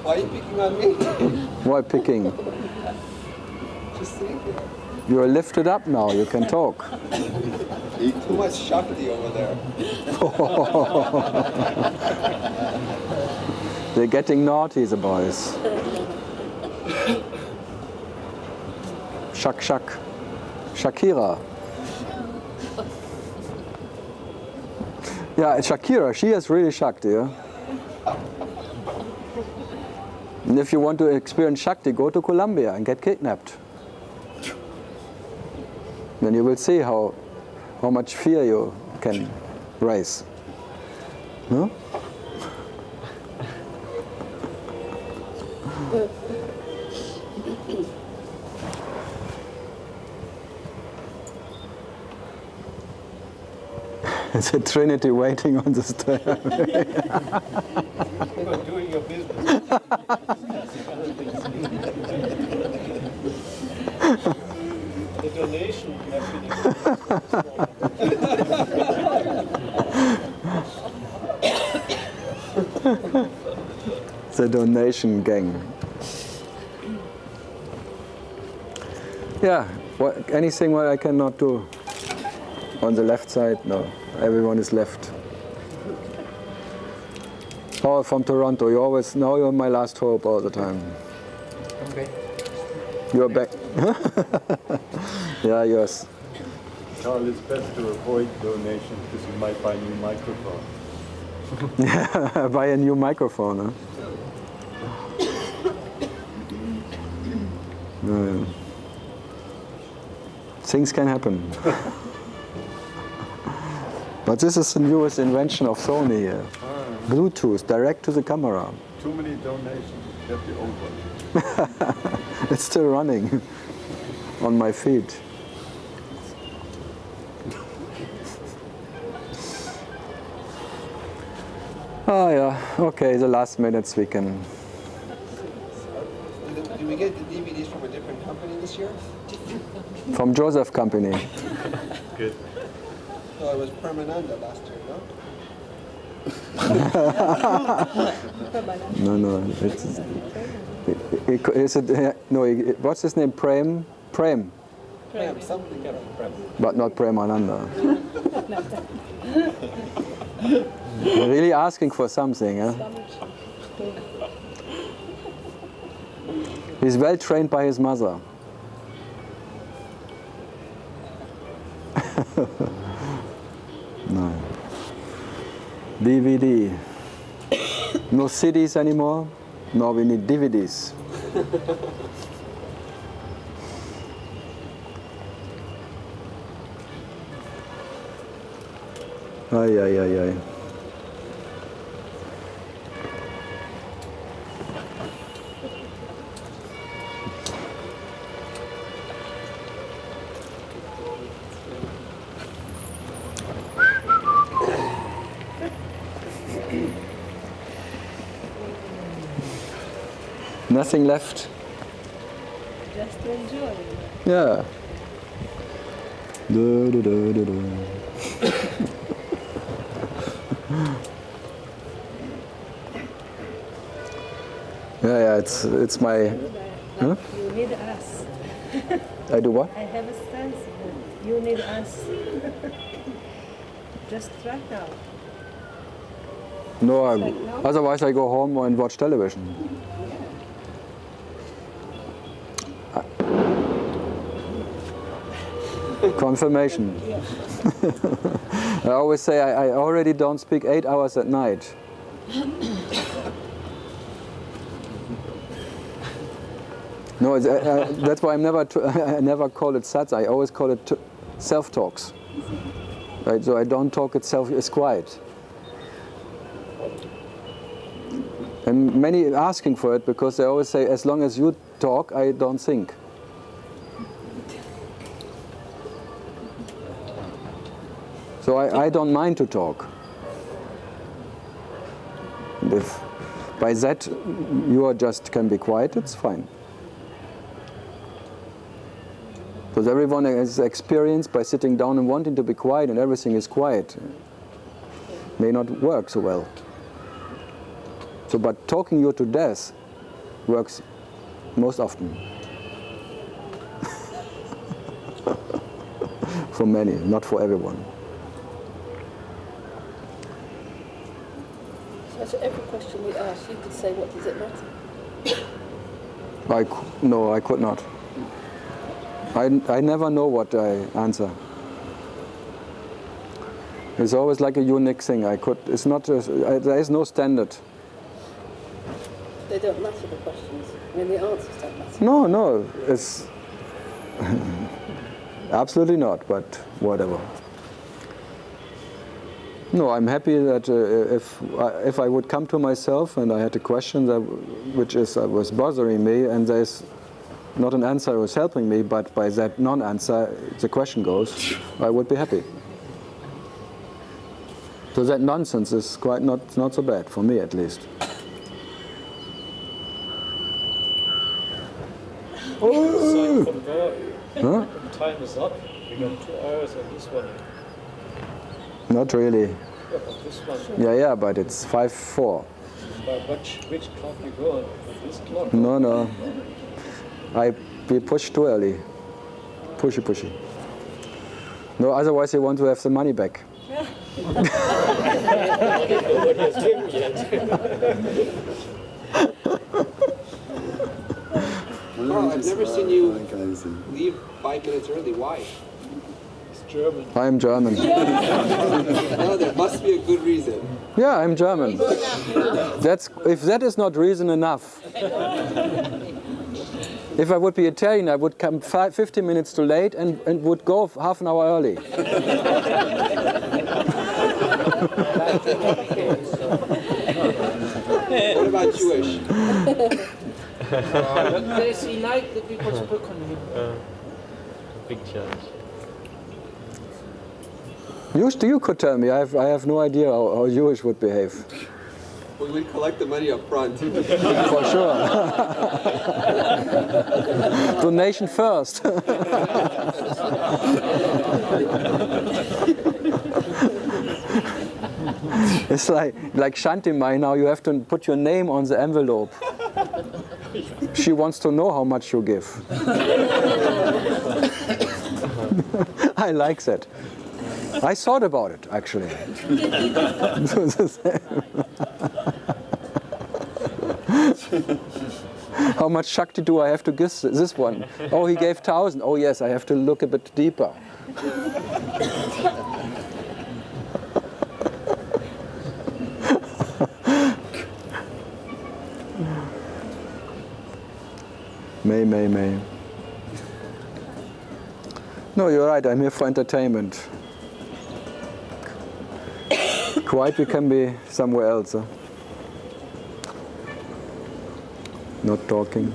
Why are you picking on me? Why picking? You're lifted up now, you can talk. Too much Shakti over there. They're getting naughty, the boys. Shak Shak. Shakira. Yeah, Shakira, she is really Shakti. Yeah? And if you want to experience Shakti, go to Colombia and get kidnapped. Then you will see how much fear you can raise. No? It's a Trinity waiting on the stair. Doing your business. The donation The donation gang. Yeah, anything what I cannot do? On the left side? No, everyone is left. Oh, from Toronto, now you're my last hope all the time. Okay. You're back. Yeah, yes. Carl, it's best to avoid donations because you might buy a new microphone. Yeah, buy a new microphone, huh? No. Things can happen. But this is the newest invention of Sony here. Bluetooth, direct to the camera. Too many donations, get the old one. It's still running on my feet. Oh yeah, okay, the last minutes we can. Did we get the DVDs from a different company this year? From Joseph Company. Good. No, it was Permananda last year, no? No, what's his name? Prem? Prem, something kind of Prem. But not Premananda. You're really asking for something, huh? He's well trained by his mother. No. DVD. No CDs anymore? No, we need DVDs. Ay, ay, ay, ay. Nothing left. Just to enjoy. Yeah. Yeah, it's my. Huh? You need us. I do what? I have a sense that you need us. Just right now. No, otherwise I go home and watch television. Confirmation. I always say I already don't speak 8 hours at night. No, that's why I never call it sats. I always call it self-talks. Right, so I don't talk itself. It's quiet. And many asking for it because they always say, as long as you talk, I don't think. So I don't mind to talk. And if by that you just can be quiet, it's fine. Because everyone has experience by sitting down and wanting to be quiet and everything is quiet. May not work so well. So, but talking you to death works most often. For many, not for everyone. So to every question we ask, you could say, what does it matter? No, I could not. I never know what I answer. It's always like a unique thing. It's not. There is no standard. They don't matter, the questions. I mean, the answers don't matter. No, it's absolutely not. But whatever. No, I'm happy that if I would come to myself and I had a question which was bothering me, and there's not an answer that was helping me, but by that non-answer the question goes, I would be happy. So that nonsense is quite not so bad, for me at least. So from there, Huh? time is up. We got 2 hours on this one. Not really. Yeah, but this one. Yeah, but it's 5:04. But which clock you go on? This clock? No. We push too early. Pushy. No, otherwise you want to have the money back. Nobody has given yet. Carl, I've never seen you leave 5 minutes early. Why? It's German. I am German. No, there must be a good reason. Yeah, I'm German. If that is not reason enough. If I would be Italian, I would come 15 minutes too late and would go half an hour early. What about Jewish? Does he like the people's book on him? Big challenge. You could tell me. I have no idea how Jewish would behave. We would collect the money up front. For sure. Donation first. It's like Shantimai now. You have to put your name on the envelope. She wants to know how much you give. I like that. I thought about it, actually. How much Shakti do I have to give this one? Oh, he gave 1,000. Oh, yes, I have to look a bit deeper. May. No, you're right. I'm here for entertainment. Quite, we can be somewhere else. Huh? Not talking.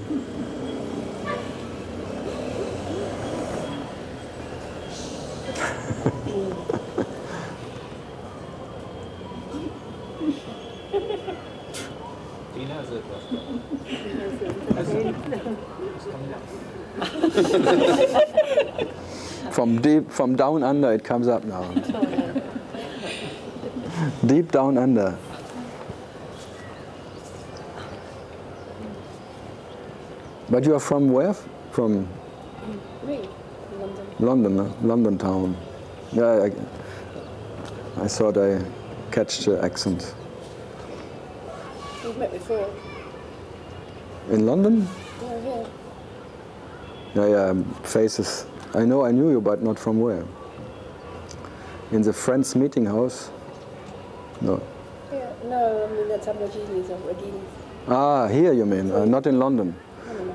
Dina has it. From down under, it comes up now. Deep down under. But you are from where? From Me? London, huh? London town. Yeah, I thought I catch the accent. We've met before. In London? Oh, yeah. Yeah, faces. I knew you, but not from where. In the Friends meeting house? No. Yeah, no, I mean that's Aborigines or Ragini. Ah, here you mean, not in London.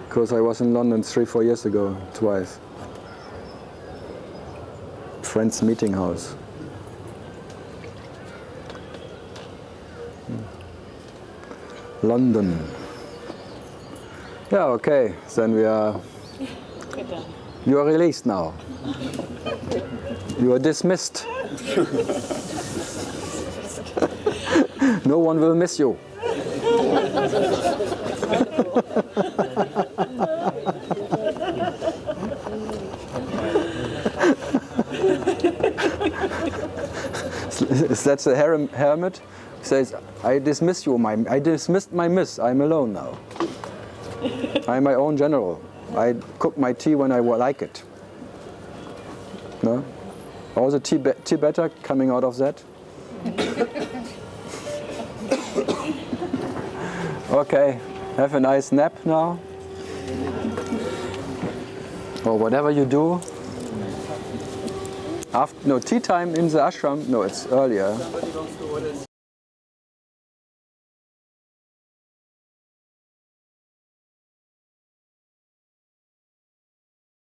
Because I was in London 3-4 years ago, twice. Friends meeting house. London. Yeah, okay, then we are... You are released now. You are dismissed. No one will miss you. That's the hermit. Says, I dismiss you. I dismissed my miss. I'm alone now. I'm my own general. I cook my tea when I like it. No? All the Tibeter coming out of that? Okay, have a nice nap now. Or whatever you do. After, no, tea time in the ashram. No, it's earlier.